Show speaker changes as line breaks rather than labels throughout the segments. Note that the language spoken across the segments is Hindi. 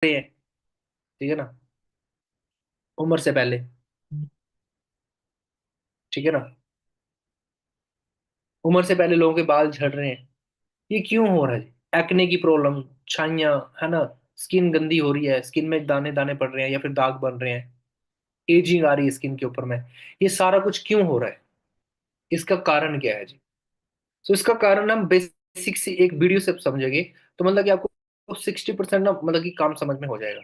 रहे हैं, ठीक है ना, उम्र से पहले, ठीक है ना, उम्र से पहले लोगों के बाल झड़ रहे हैं। ये क्यों हो रहा है जी? एक्ने की प्रॉब्लम, छाइयाँ, है ना, स्किन गंदी हो रही है, स्किन में दाने दाने पड़ रहे हैं या फिर दाग बन रहे हैं, एजिंग आ रही है स्किन के ऊपर में। ये सारा कुछ क्यों हो रहा है? इसका कारण क्या है जी? तो इसका कारण हम बेसिक सी एक वीडियो से समझेंगे, तो मतलब कि आपको 60% ना मतलब कि काम समझ में हो जाएगा।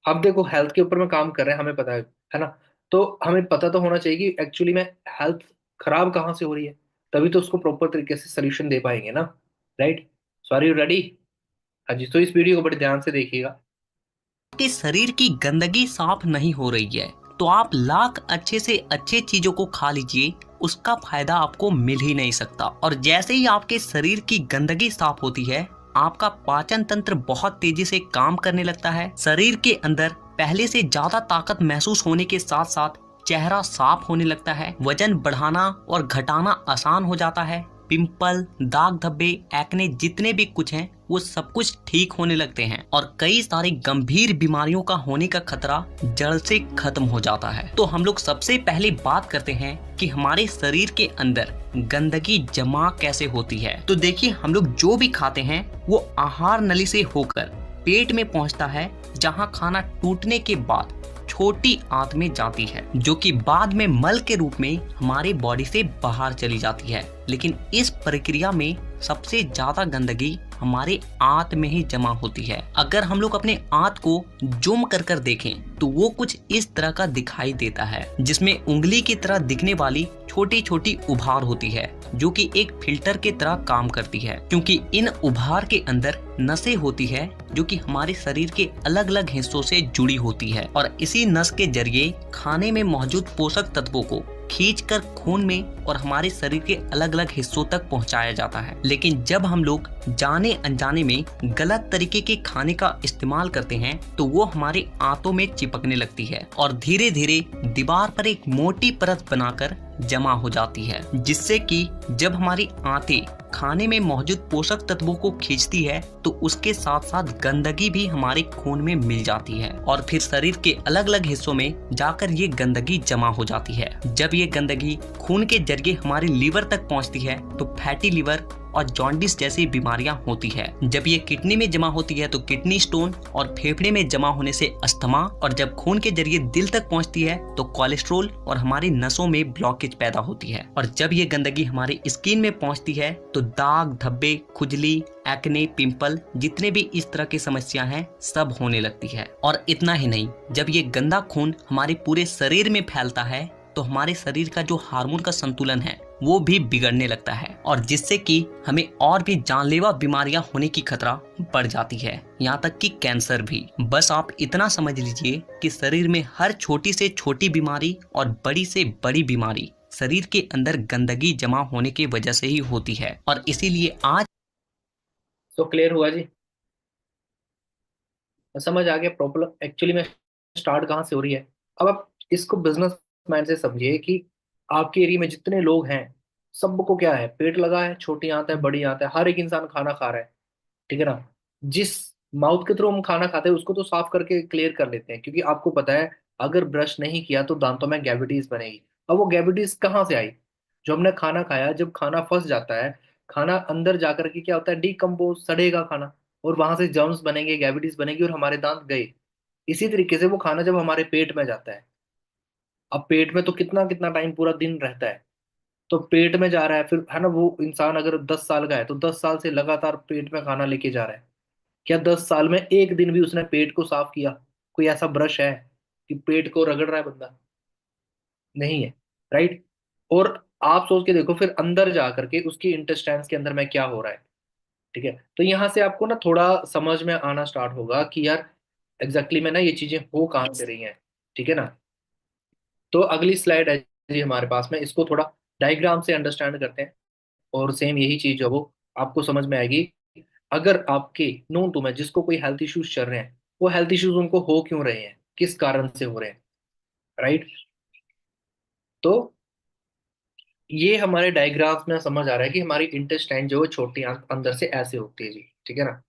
अब देखो, हेल्थ के ऊपर में काम कर रहे हैं, हमें पता है ना। तो हमें पता तो होना चाहिए कि एक्चुअली में हेल्थ खराब कहाँ से हो रही है, तभी तो उसको प्रॉपर तरीके से सोल्यूशन दे पाएंगे ना। Right? So are you ready? हाँ जी, तो इस वीडियो को बड़े ध्यान से देखिएगा।
आपके शरीर की गंदगी साफ नहीं हो रही है तो आप लाख अच्छे से अच्छे चीजों को खा लीजिए, उसका फायदा आपको मिल ही नहीं सकता। और जैसे ही आपके शरीर की गंदगी साफ होती है, आपका पाचन तंत्र बहुत तेजी से काम करने लगता है। शरीर के अंदर पहले से ज्यादा ताकत महसूस होने के साथ साथ चेहरा साफ होने लगता है, वजन बढ़ाना और घटाना आसान हो जाता है, पिंपल, दाग धब्बे, एक्ने जितने भी कुछ हैं वो सब कुछ ठीक होने लगते हैं और कई सारी गंभीर बीमारियों का होने का खतरा जड़ से खत्म हो जाता है। तो हम लोग सबसे पहले बात करते हैं कि हमारे शरीर के अंदर गंदगी जमा कैसे होती है। तो देखिए, हम लोग जो भी खाते हैं वो आहार नली से होकर पेट में पहुंचता है, जहां खाना टूटने के बाद छोटी आंत में जाती है, जो कि बाद में मल के रूप में हमारे बॉडी से बाहर चली जाती है। लेकिन इस प्रक्रिया में सबसे ज्यादा गंदगी हमारे आंत में ही जमा होती है। अगर हम लोग अपने आंत को जूम कर कर देखें तो वो कुछ इस तरह का दिखाई देता है, जिसमें उंगली की तरह दिखने वाली छोटी छोटी उभार होती है, जो कि एक फिल्टर के तरह काम करती है, क्योंकि इन उभार के अंदर नसें होती है जो कि हमारे शरीर के अलग अलग हिस्सों से जुड़ी होती है और इसी नस के जरिए खाने में मौजूद पोषक तत्वों को खींचकर खून में और हमारे शरीर के अलग अलग हिस्सों तक पहुंचाया जाता है। लेकिन जब हम लोग जाने अनजाने में गलत तरीके के खाने का इस्तेमाल करते हैं तो वो हमारे आंतों में चिपकने लगती है और धीरे धीरे दीवार पर एक मोटी परत बनाकर जमा हो जाती है, जिससे कि जब हमारी आंतें खाने में मौजूद पोषक तत्वों को खींचती है तो उसके साथ साथ गंदगी भी हमारे खून में मिल जाती है और फिर शरीर के अलग अलग हिस्सों में जाकर ये गंदगी जमा हो जाती है। जब ये गंदगी खून के जरिए हमारे लीवर तक पहुंचती है तो फैटी लीवर और जॉन्डिस जैसी बीमारियां होती है। जब ये किडनी में जमा होती है तो किडनी स्टोन, और फेफड़े में जमा होने से अस्थमा, और जब खून के जरिए दिल तक पहुंचती है तो कोलेस्ट्रोल और हमारी नसों में ब्लॉकेज पैदा होती है। और जब ये गंदगी हमारी स्किन में पहुंचती है तो दाग धब्बे, खुजली, एक्ने, पिंपल, जितने भी इस तरह की समस्या हैं सब होने लगती है। और इतना ही नहीं, जब ये गंदा खून हमारे पूरे शरीर में फैलता है तो हमारे शरीर का जो हार्मोन का संतुलन है वो भी बिगड़ने लगता है, और जिससे कि हमें और भी जानलेवा बीमारियां होने की खतरा बढ़ जाती है, यहाँ तक कि कैंसर भी। बस आप इतना समझ लीजिए कि शरीर में हर छोटी से छोटी बीमारी और बड़ी से बड़ी बीमारी शरीर के अंदर गंदगी जमा होने की वजह से ही होती है। और इसीलिए आज
तो क्लियर हुआ जी? समझ आ गया प्रॉब्लम एक्चुअली में स्टार्ट कहाँ से हो रही है? अब आप इसको बिजनेस माइंड से समझिए कि आपके एरिया में जितने लोग हैं, सबको क्या है, पेट लगा है, छोटी आंत है, बड़ी आंत है, हर एक इंसान खाना खा रहा है, ठीक है ना। जिस माउथ के थ्रू हम खाना खाते हैं उसको तो साफ करके क्लियर कर लेते हैं, क्योंकि आपको पता है अगर ब्रश नहीं किया तो दांतों में कैविटीज बनेगी। अब वो कैविटीज कहाँ से आई? जो हमने खाना खाया, जब खाना फंस जाता है, खाना अंदर जाकर के क्या होता है, डिकम्पोज, सड़ेगा खाना, और वहां से जर्म्स बनेंगे, कैविटीज बनेगी और हमारे दांत गए। इसी तरीके से वो खाना जब हमारे पेट में जाता है, अब पेट में तो कितना कितना टाइम, पूरा दिन रहता है, तो पेट में जा रहा है फिर, है ना। वो इंसान अगर 10 साल का है तो 10 साल से लगातार पेट में खाना लेके जा रहा है। क्या 10 साल में एक दिन भी उसने पेट को साफ किया? कोई ऐसा ब्रश है कि पेट को रगड़ रहा है बंदा? नहीं है। राइट? और आप सोच के देखो फिर अंदर जा करके उसकी इंटेस्टाइन्स के अंदर में क्या हो रहा है। ठीक है, तो यहां से आपको ना थोड़ा समझ में आना स्टार्ट होगा कि यार एग्जैक्टली में ना ये चीजें हो कहाँ से रही हैं। ठीक है ना। तो अगली स्लाइड है जी हमारे पास में, इसको थोड़ा डायग्राम से अंडरस्टैंड करते हैं, और सेम यही चीज जो वो आपको समझ में आएगी। अगर आपके नोन टू में जिसको कोई हेल्थ इश्यूज चल रहे हैं, वो हेल्थ इश्यूज उनको हो क्यों रहे हैं, किस कारण से हो रहे हैं। राइट? तो ये हमारे डायग्राफ्स में समझ आ रहा है कि हमारी इंटेस्टाइन जो है छोटी आंत अंदर से ऐसे होती है जी, ठीक है ना,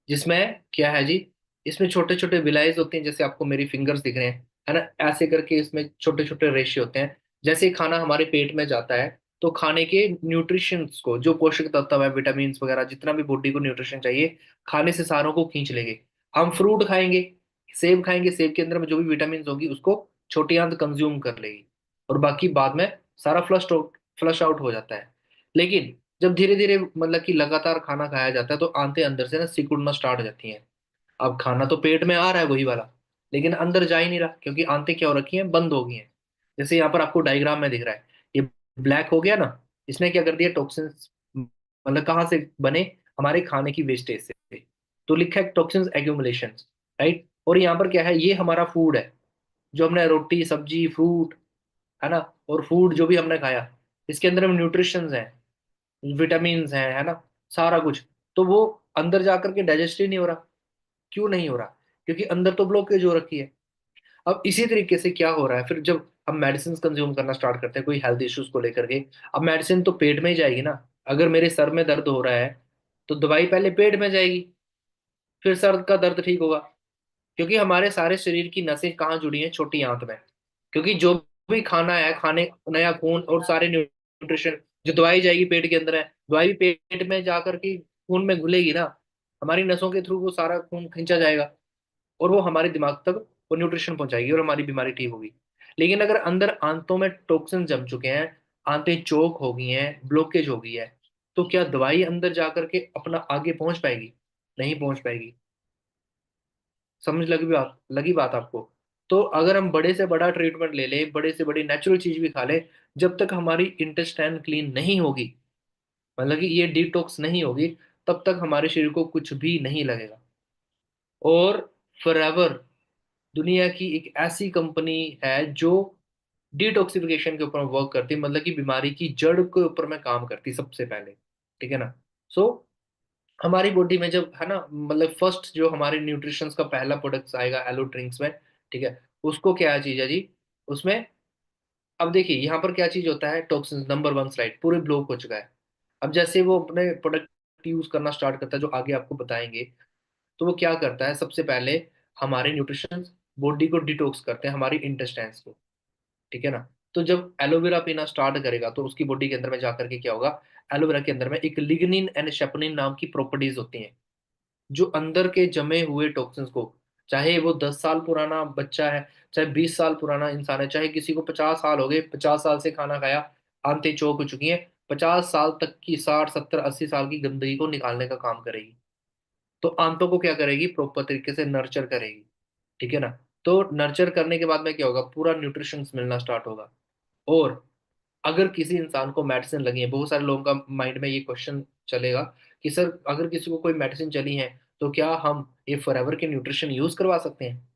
जिसमें क्या है जी, इसमें छोटे छोटे विलायज होते हैं, जैसे आपको मेरी फिंगर्स दिख रहे हैं, है ना, ऐसे करके इसमें छोटे छोटे रेशे होते हैं। जैसे ही खाना हमारे पेट में जाता है, तो खाने के न्यूट्रिशंस को, जो पोषक तत्व है, विटामिन वगैरह, जितना भी बॉडी को न्यूट्रिशन चाहिए, खाने से सारों को खींच लेंगे। हम फ्रूट खाएंगे, सेब खाएंगे, सेब के अंदर में जो भी विटामिन होगी उसको छोटी आंत कंज्यूम कर लेगी, और बाकी बाद में सारा फ्लश आउट हो जाता है। लेकिन जब धीरे धीरे मतलब कि लगातार खाना खाया जाता है, तो आंतें अंदर से ना सिकुड़ना स्टार्ट हो जाती हैं। अब खाना तो पेट में आ रहा है वही वाला, लेकिन अंदर जा ही नहीं रहा, क्योंकि आंतें क्या हो रखी हैं, बंद हो गई हैं। जैसे यहाँ पर आपको डायग्राम में दिख रहा है, ये ब्लैक हो गया ना, इसने क्या कर दिया, टॉक्सिन्स मतलब कहाँ से बने, हमारे खाने की वेस्टेज से। तो लिखा है टॉक्सिन्स एक्यूमुलेशन, राइट। और यहाँ पर क्या है, ये हमारा फूड है, जो हमने रोटी सब्जी फ्रूट, है ना, और फूड जो भी हमने खाया, इसके अंदर में न्यूट्रिशंस हैं, विटामिन है ना, सारा कुछ। तो वो अंदर जाकर के डाइजेस्ट ही नहीं हो रहा। क्यों नहीं हो रहा? क्योंकि अंदर तो ब्लॉकेज हो रखी है। अब इसी तरीके से क्या हो रहा है, फिर जब हम मेडिसिन कंज्यूम करना स्टार्ट करते हैं कोई हेल्थ इश्यूज को लेकर के, अब मेडिसिन तो पेट में ही जाएगी ना। अगर मेरे सर में दर्द हो रहा है, तो दवाई पहले पेट में जाएगी, फिर सर का दर्द ठीक होगा। क्योंकि हमारे सारे शरीर की नसें कहाँ जुड़ी हैं, छोटी आंत में। क्योंकि जो भी खाना है, खाने, नया खून और सारे न्यूट्रिशन, जो दवाई जाएगी पेट के अंदर है, दवाई भी पेट में जाकर के खून में घुलेगी ना, हमारी नसों के थ्रू वो सारा खून खींचा जाएगा, और वो हमारे दिमाग तक वो न्यूट्रिशन पहुंचाएगी, और हमारी बीमारी ठीक होगी। लेकिन अगर अंदर आंतों में टॉक्सिन जम चुके हैं, आंतें चौक हो गई हैं, ब्लॉकेज हो गई है, तो क्या दवाई अंदर जाकर के अपना आगे पहुंच पाएगी? नहीं पहुंच पाएगी। समझ लगी बात आपको? तो अगर हम बड़े से बड़ा ट्रीटमेंट ले लें, बड़े से बड़ी नेचुरल चीज भी खा लें, जब तक हमारी इंटेस्टाइन क्लीन नहीं होगी, मतलब कि ये डिटॉक्स नहीं होगी, तब तक हमारे शरीर को कुछ भी नहीं लगेगा। और फॉरएवर दुनिया की एक ऐसी कंपनी है जो डिटॉक्सिफिकेशन के ऊपर वर्क करती है, मतलब कि बीमारी की जड़ के ऊपर में काम करती है सबसे पहले। ठीक है ना? सो हमारी बॉडी में जब, है ना, मतलब फर्स्ट जो हमारे न्यूट्रिशंस का पहला प्रोडक्ट आएगा एलो ड्रिंक्स में, ठीक है, उसको क्या चीज है जी, उसमें, अब देखिए यहाँ पर क्या चीज होता है, टॉक्सिन नंबर वन स्लाइड पूरे ब्लॉक हो चुका है। अब जैसे वो अपने प्रोडक्ट यूज करना स्टार्ट करता है, जो आगे आपको बताएंगे, तो वो क्या करता है, सबसे पहले हमारे न्यूट्रिशन बॉडी को डिटॉक्स करते हैं, हमारी इंटेस्टाइन्स को। ठीक है ना? तो जब एलोवेरा पीना स्टार्ट करेगा, तो उसकी बॉडी के अंदर में जाकर के क्या होगा, एलोवेरा के अंदर में एक लिग्निन एंड शेपनिन नाम की प्रॉपर्टीज होती हैं, जो अंदर के जमे हुए टॉक्सिन्स को, चाहे वो 10 साल पुराना बच्चा है, चाहे 20 साल पुराना इंसान है, चाहे किसी को 50 साल हो गए, 50 साल से खाना खाया, आंतें चौक हो चुकी हैं, 50 साल तक की, 60 70 80 साल की गंदगी को निकालने का काम करेगी। तो आंतों को क्या करेगी, प्रॉपर तरीके से नर्चर करेगी। ठीक है ना? तो नर्चर करने के बाद में क्या होगा, पूरा न्यूट्रिशन मिलना स्टार्ट होगा। और अगर किसी इंसान को मेडिसिन लगी है, बहुत सारे लोगों का माइंड में ये क्वेश्चन चलेगा कि सर अगर किसी को कोई मेडिसिन चली है, तो क्या हम ये फॉरएवर के न्यूट्रिशन यूज करवा सकते हैं?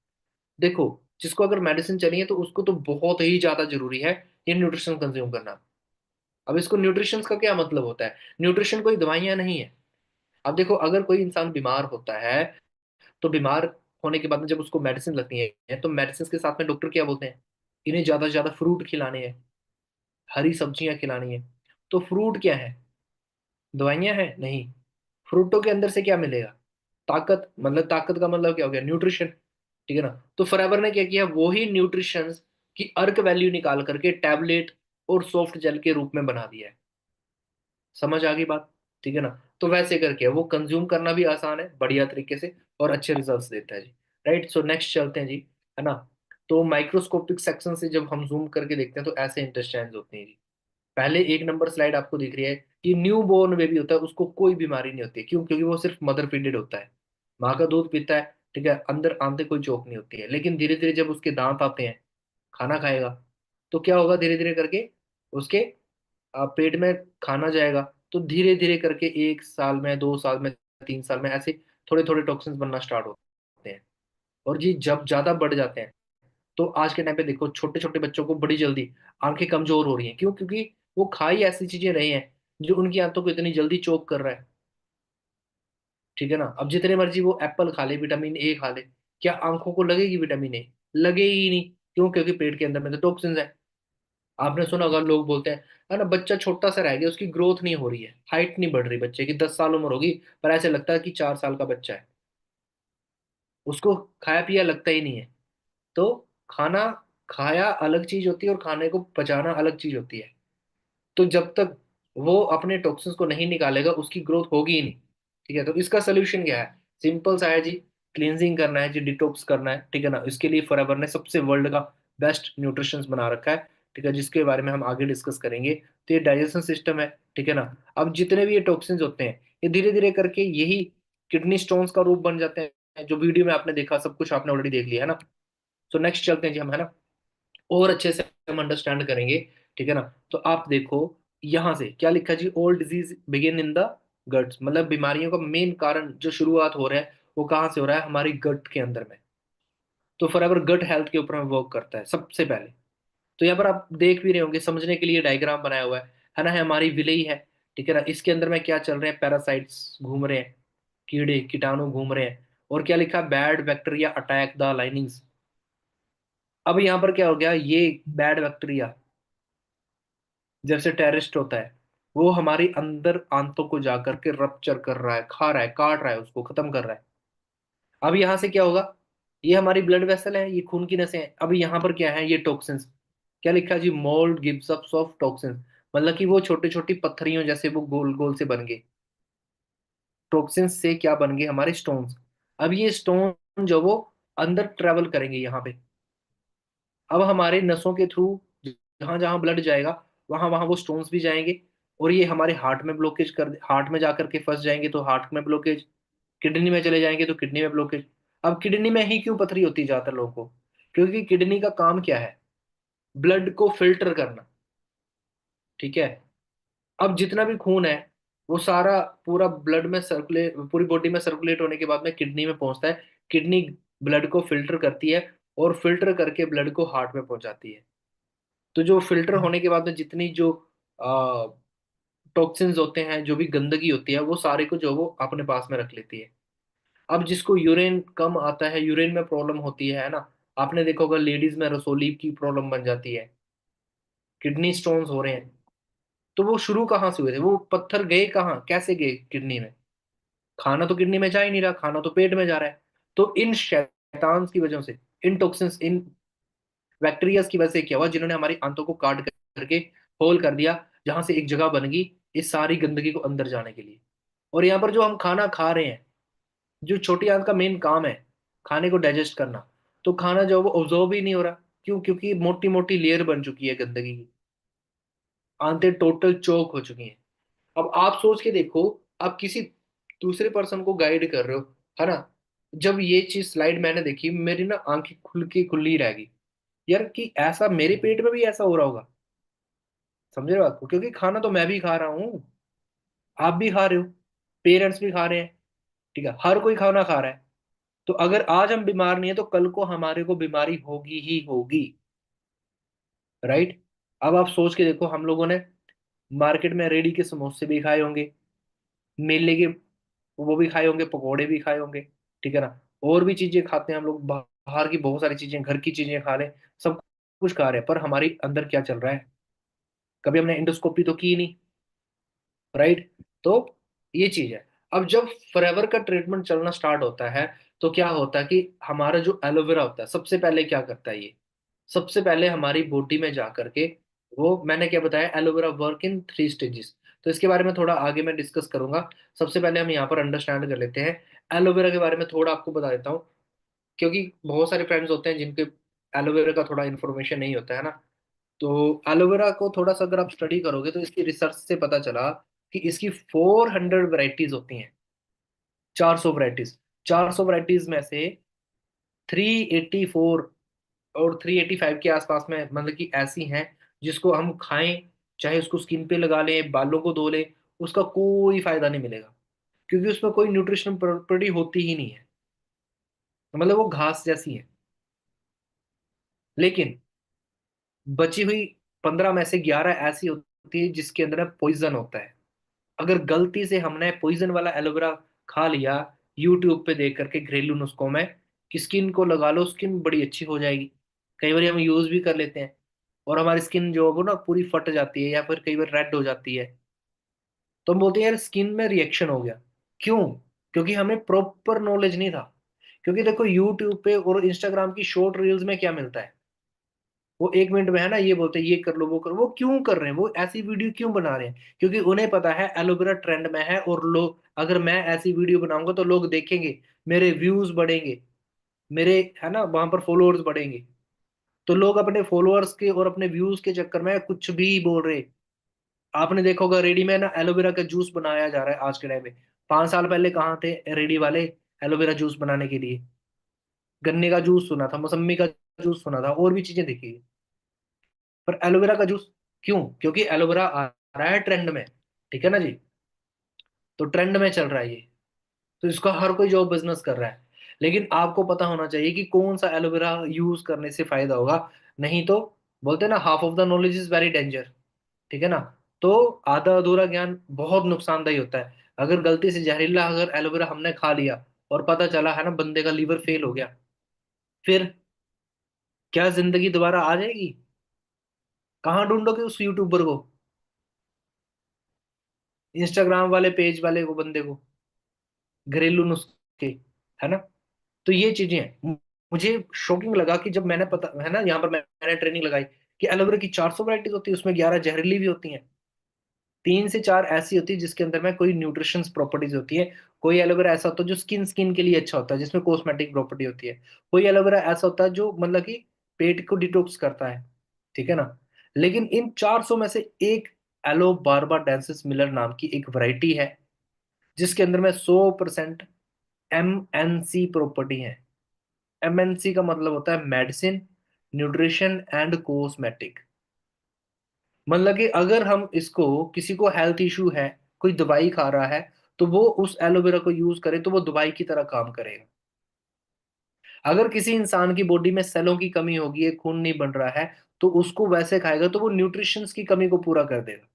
देखो, जिसको अगर मेडिसिन चली है, तो उसको तो बहुत ही ज्यादा जरूरी है ये न्यूट्रिशन कंज्यूम करना। अब इसको न्यूट्रिशन का क्या मतलब होता है, न्यूट्रिशन कोई दवाइयां नहीं है। अब देखो, अगर कोई इंसान बीमार होता है, तो बीमार होने के बाद में जब उसको मेडिसिन लगती है, तो मेडिसिन के साथ में डॉक्टर क्या बोलते हैं, इन्हें ज्यादा से ज्यादा फ्रूट खिलाने हैं, हरी सब्जियां खिलानी है। तो फ्रूट क्या है, दवाइयां हैं? नहीं। फ्रूटों के अंदर से क्या मिलेगा, ताकत, मतलब ताकत का मतलब क्या हो गया, न्यूट्रिशन। ठीक है ना? तो फॉरएवर ने क्या किया, वही न्यूट्रिशन की अर्क वैल्यू निकाल करके टैबलेट और सॉफ्ट जेल के रूप में बना दिया है। समझ आ गई बात? ठीक है ना? तो वैसे करके वो कंज्यूम करना भी आसान है, बढ़िया तरीके से, और अच्छे रिजल्ट्स देता है जी। राइट, सो नेक्स्ट चलते हैं जी, है ना। तो माइक्रोस्कोपिक सेक्शन से जब हम जूम करके देखते हैं, तो ऐसे इंटेस्टाइन्स होते हैं जी। पहले एक नंबर स्लाइड आपको दिख रही है कि न्यू बोर्न बेबी होता है, उसको कोई बीमारी नहीं होती है। क्यों? क्योंकि वो सिर्फ मदर फीडेड होता है, माँ का दूध पीता है। ठीक है, अंदर आंतें कोई चोक नहीं होती है। लेकिन धीरे धीरे जब उसके दांत आते हैं, खाना खाएगा, तो क्या होगा, धीरे धीरे करके उसके पेट में खाना जाएगा, तो धीरे धीरे करके 1 साल में, 2 साल में, 3 साल में, ऐसे थोड़े थोड़े टॉक्सिन्स बनना स्टार्ट होते हैं। और जी जब ज्यादा बढ़ जाते हैं, तो आज के टाइम पे देखो, छोटे छोटे बच्चों को बड़ी जल्दी आंखें कमजोर हो रही हैं। क्यों? क्योंकि वो खाई ऐसी चीजें रहे हैं जो उनकी आंतों को इतनी जल्दी चोक कर रहा है। ठीक है ना? अब जितने मर्जी वो एप्पल खा ले, विटामिन ए खा ले, क्या आंखों को लगेगी विटामिन ए? लगेगी ही नहीं। क्यों? क्योंकि पेट के अंदर में तो टॉक्सिन्स है। आपने सुना होगा, लोग बोलते हैं, है ना, बच्चा छोटा सा रह गया, उसकी ग्रोथ नहीं हो रही है, हाइट नहीं बढ़ रही बच्चे की, 10 साल उम्र होगी, पर ऐसे लगता है कि 4 साल का बच्चा है। उसको खाया पिया लगता ही नहीं है। तो खाना खाया अलग चीज होती है और खाने को पचाना अलग चीज होती है। तो जब तक वो अपने टॉक्सिन्स को नहीं निकालेगा उसकी ग्रोथ होगी ही नहीं। ठीक है, तो इसका सोल्यूशन क्या है? सिंपल सा है जी। क्लींजिंग करना है जी, डिटॉक्स करना है, ठीक है ना। इसके लिए फॉरएवर ने सबसे वर्ल्ड का बेस्ट न्यूट्रिशन बना रखा है, ठीक है, जिसके बारे में हम आगे डिस्कस करेंगे। तो ये डाइजेशन सिस्टम है, ठीक है ना। अब जितने भी ये टॉक्सिन्स होते हैं, ये धीरे धीरे करके यही किडनी स्टोन्स का रूप बन जाते हैं। जो वीडियो में आपने देखा, सब कुछ आपने ऑलरेडी देख लिया है ना। तो नेक्स्ट चलते हैं जी हम, है ना, और अच्छे से हम अंडरस्टैंड करेंगे, ठीक है ना। तो आप देखो यहां से क्या लिखा है जी, all disease begin in the guts, मतलब बीमारियों का मेन कारण जो शुरुआत हो रहा है वो कहाँ से हो रहा है? हमारी गट के अंदर में। तो फॉरएवर गट हेल्थ के ऊपर में वर्क करता है सबसे पहले। तो यहाँ पर आप देख भी रहे होंगे, समझने के लिए डायग्राम बनाया हुआ है ना, है हमारी विलेई है, ठीक है ना। इसके अंदर में क्या चल रहे हैं? पैरासाइट्स घूम रहे हैं, कीड़े कीटाणु घूम रहे हैं। और क्या लिखा? Bad bacteria attack the linings. अब यहाँ पर क्या हो गया? ये बैड बैक्टीरिया जैसे टेररिस्ट होता है, वो हमारी अंदर आंतों को जाकर के रप्चर कर रहा है, खा रहा है, काट रहा है, उसको खत्म कर रहा है। अब यहाँ से क्या होगा? ये हमारी ब्लड वेसल है, ये खून की नसें हैं। अब यहाँ पर क्या है? ये टॉक्सिन्स। क्या लिखा है जी? Mould gives up of toxins, मतलब कि वो छोटी छोटी पत्थरियों जैसे वो गोल गोल से बन गए। टॉक्सिन्स से क्या बन गए? हमारे स्टोन्स। अब ये स्टोन जो वो अंदर ट्रेवल करेंगे यहाँ पे। अब हमारे नसों के थ्रू जहां जहां ब्लड जाएगा, वहां वहां वो स्टोन्स भी जाएंगे। और ये हमारे हार्ट में ब्लॉकेज कर, हार्ट में जाकर के फंस जाएंगे तो हार्ट में ब्लॉकेज, किडनी में चले जाएंगे तो किडनी में ब्लॉकेज। अब किडनी में ही क्यों पथरी होती है ज्यादातर लोगों को? क्योंकि किडनी का काम क्या है? ब्लड को फिल्टर करना, ठीक है। अब जितना भी खून है वो सारा पूरा ब्लड में सर्कुलेट, पूरी बॉडी में सर्कुलेट होने के बाद में किडनी में पहुंचता है। किडनी ब्लड को फिल्टर करती है और फिल्टर करके ब्लड को हार्ट में पहुंचाती है। तो जो फिल्टर होने के बाद में जितनी जो टॉक्सिन्स होते हैं, जो भी गंदगी होती है, वो सारे को जो वो अपने पास में रख लेती है। अब जिसको यूरिन कम आता है, यूरिन में प्रॉब्लम होती है ना, आपने देखा होगा लेडीज में रसोली की प्रॉब्लम बन जाती है, किडनी स्टोन्स हो रहे हैं। तो वो शुरू कहाँ से हुए थे? वो पत्थर गए कहाँ, कैसे गए किडनी में? खाना तो किडनी में जा ही नहीं रहा, खाना तो पेट में जा रहा है। तो इन शैतान की वजह से, इन टॉक्सिन्स, इन बैक्टीरियाज की वजह से क्या हुआ? जिन्होंने हमारी आंतों को काट करके होल कर दिया, जहां से एक जगह बन गई इस सारी गंदगी को अंदर जाने के लिए। और यहाँ पर जो हम खाना खा रहे हैं, जो छोटी आंत का मेन काम है खाने को डाइजेस्ट करना, तो खाना जो है वो ऑब्जॉर्व ही नहीं हो रहा। क्यों? क्योंकि मोटी मोटी लेयर बन चुकी है गंदगी की, आंतें टोटल चौक हो चुकी हैं। अब आप सोच के देखो, आप किसी दूसरे पर्सन को गाइड कर रहे हो, है ना। जब ये चीज स्लाइड मैंने देखी, मेरी ना आंखें खुल की खुली रह गई यार, कि ऐसा मेरे पेट में भी ऐसा हो रहा होगा। समझे बात को? क्योंकि खाना तो मैं भी खा रहा हूँ, आप भी खा रहे हो, पेरेंट्स भी खा रहे हैं, ठीक है, हर कोई खाना खा रहा है। तो अगर आज हम बीमार नहीं है तो कल को हमारे को बीमारी होगी ही होगी, राइट। अब आप सोच के देखो, हम लोगों ने मार्केट में रेडी के समोसे भी खाए होंगे, मेले के वो भी खाए होंगे, पकोड़े भी खाए होंगे, ठीक है ना। और भी चीजें खाते हैं हम लोग, बाहर की बहुत सारी चीजें, घर की चीजें खा रहे हैं, सब कुछ खा रहे हैं, पर हमारी अंदर क्या चल रहा है? कभी हमने इंडोस्कोपी तो की नहीं, राइट। तो ये चीज है। अब जब फॉरएवर का ट्रीटमेंट चलना स्टार्ट होता है, तो क्या होता है कि हमारा जो एलोवेरा होता है, सबसे पहले क्या करता है ये? सबसे पहले हमारी बॉडी में जा करके, वो मैंने क्या बताया, एलोवेरा वर्क इन 3 स्टेजेस। तो इसके बारे में थोड़ा आगे मैं डिस्कस करूंगा। सबसे पहले हम यहाँ पर अंडरस्टैंड कर लेते हैं एलोवेरा के बारे में, थोड़ा आपको बता देता हूँ। क्योंकि बहुत सारे फ्रेंड्स होते हैं जिनके एलोवेरा का थोड़ा इन्फॉर्मेशन नहीं होता है ना। तो एलोवेरा को थोड़ा सा अगर आप स्टडी करोगे तो इसकी रिसर्च से पता चला कि इसकी 400 वैरायटीज होती हैं, 400 वैरायटीज। 400 वैरायटीज में से 384 और 385 के आसपास में, मतलब कि ऐसी हैं जिसको हम खाएं, चाहे उसको स्किन पे लगा लें, बालों को धो लें, उसका कोई फायदा नहीं मिलेगा। क्योंकि उसमें कोई न्यूट्रिशन प्रॉपर्टी होती ही नहीं है, मतलब वो घास जैसी है। लेकिन बची हुई 15 में से 11 ऐसी होती है जिसके अंदर पॉइजन होता है। अगर गलती से हमने पॉइजन वाला एलोवेरा खा लिया, यूट्यूब पे देख करके घरेलू नुस्खों में कि स्किन को लगा लो, स्किन बड़ी अच्छी हो जाएगी, कई बार हम यूज भी कर लेते हैं, और हमारी स्किन जो है वो ना पूरी फट जाती है या फिर कई बार रेड हो जाती है। तो हम बोलते हैं यार स्किन में रिएक्शन हो गया। क्यों? क्योंकि हमें प्रॉपर नॉलेज नहीं था क्योंकि देखो यूट्यूब पे और इंस्टाग्राम की शॉर्ट रील्स में क्या मिलता है, वो 1 मिनट में है ना ये बोलते हैं ये कर लो वो करो, वो क्यों कर रहे हैं, वो ऐसी वीडियो क्यों बना रहे हैं? क्योंकि उन्हें पता है एलोवेरा ट्रेंड में है, और लोग, अगर मैं ऐसी वीडियो बनाऊंगा तो लोग देखेंगे, मेरे व्यूज बढ़ेंगे, मेरे है ना वहां पर फॉलोअर्स बढ़ेंगे। तो लोग अपने फॉलोअर्स के और अपने व्यूज के चक्कर में कुछ भी बोल रहे। आपने देखा होगा रेडी में ना एलोवेरा का जूस बनाया जा रहा है आज के टाइम में। 5 साल पहले कहाँ थे रेडी वाले एलोवेरा जूस बनाने के लिए? गन्ने का जूस सुना था, मौसम्मी का जूस सुना था, और भी चीजें देखी, पर एलोवेरा का जूस क्यों? क्योंकि एलोवेरा आ रहा है ट्रेंड में, ठीक है ना जी। तो ट्रेंड में चल रहा है ये, तो इसका हर कोई जॉब बिजनेस कर रहा है। लेकिन आपको पता होना चाहिए कि कौन सा एलोवेरा यूज करने से फायदा होगा। नहीं तो बोलते हैं ना, half of the knowledge is very danger, ठीक है ना। तो आधा अधूरा ज्ञान बहुत नुकसानदायी होता है। अगर गलती से जहरीला अगर एलोवेरा हमने खा लिया और पता चला है ना बंदे का लीवर फेल हो गया, फिर क्या जिंदगी दोबारा आ जाएगी? कहाँ ढूंढोगे उस यूट्यूबर को, इंस्टाग्राम वाले पेज वाले को, बंदे को? घरेलू नुस्खे, है ना। तो ये चीजें हैं। मुझे शॉकिंग लगा कि जब मैंने पता है ना, यहाँ पर मैंने ट्रेनिंग लगाई कि एलोवेरा की 400 वैरायटीज होती है, उसमें 11 जहरीली भी होती हैं, 3 से 4 ऐसी होती है जिसके अंदर में कोई न्यूट्रिशन प्रॉपर्टीज होती है। कोई एलोवेरा ऐसा होता है जो स्किन स्किन के लिए अच्छा होता है, जिसमें कॉस्मेटिक प्रॉपर्टी होती है। कोई एलोवेरा ऐसा होता है जो मतलब कि पेट को डिटॉक्स करता है, ठीक है ना। लेकिन इन 400 में से एक एलो बार्बा डेंसिस मिलर नाम की एक वैरायटी है, जिसके अंदर में 100% MNC प्रॉपर्टी है। MNC का मतलब होता है मेडिसिन, न्यूट्रिशन एंड कॉस्मेटिक। मतलब कि अगर हम इसको, किसी को हेल्थ इशू है, कोई दवाई खा रहा है, तो वो उस एलोवेरा को यूज करे तो वो दवाई की तरह काम करेगा। अगर किसी इंसान की बॉडी में सेलों की कमी होगी, खून नहीं बन रहा है, तो उसको वैसे खाएगा तो वो न्यूट्रिशंस की कमी को पूरा कर देगा।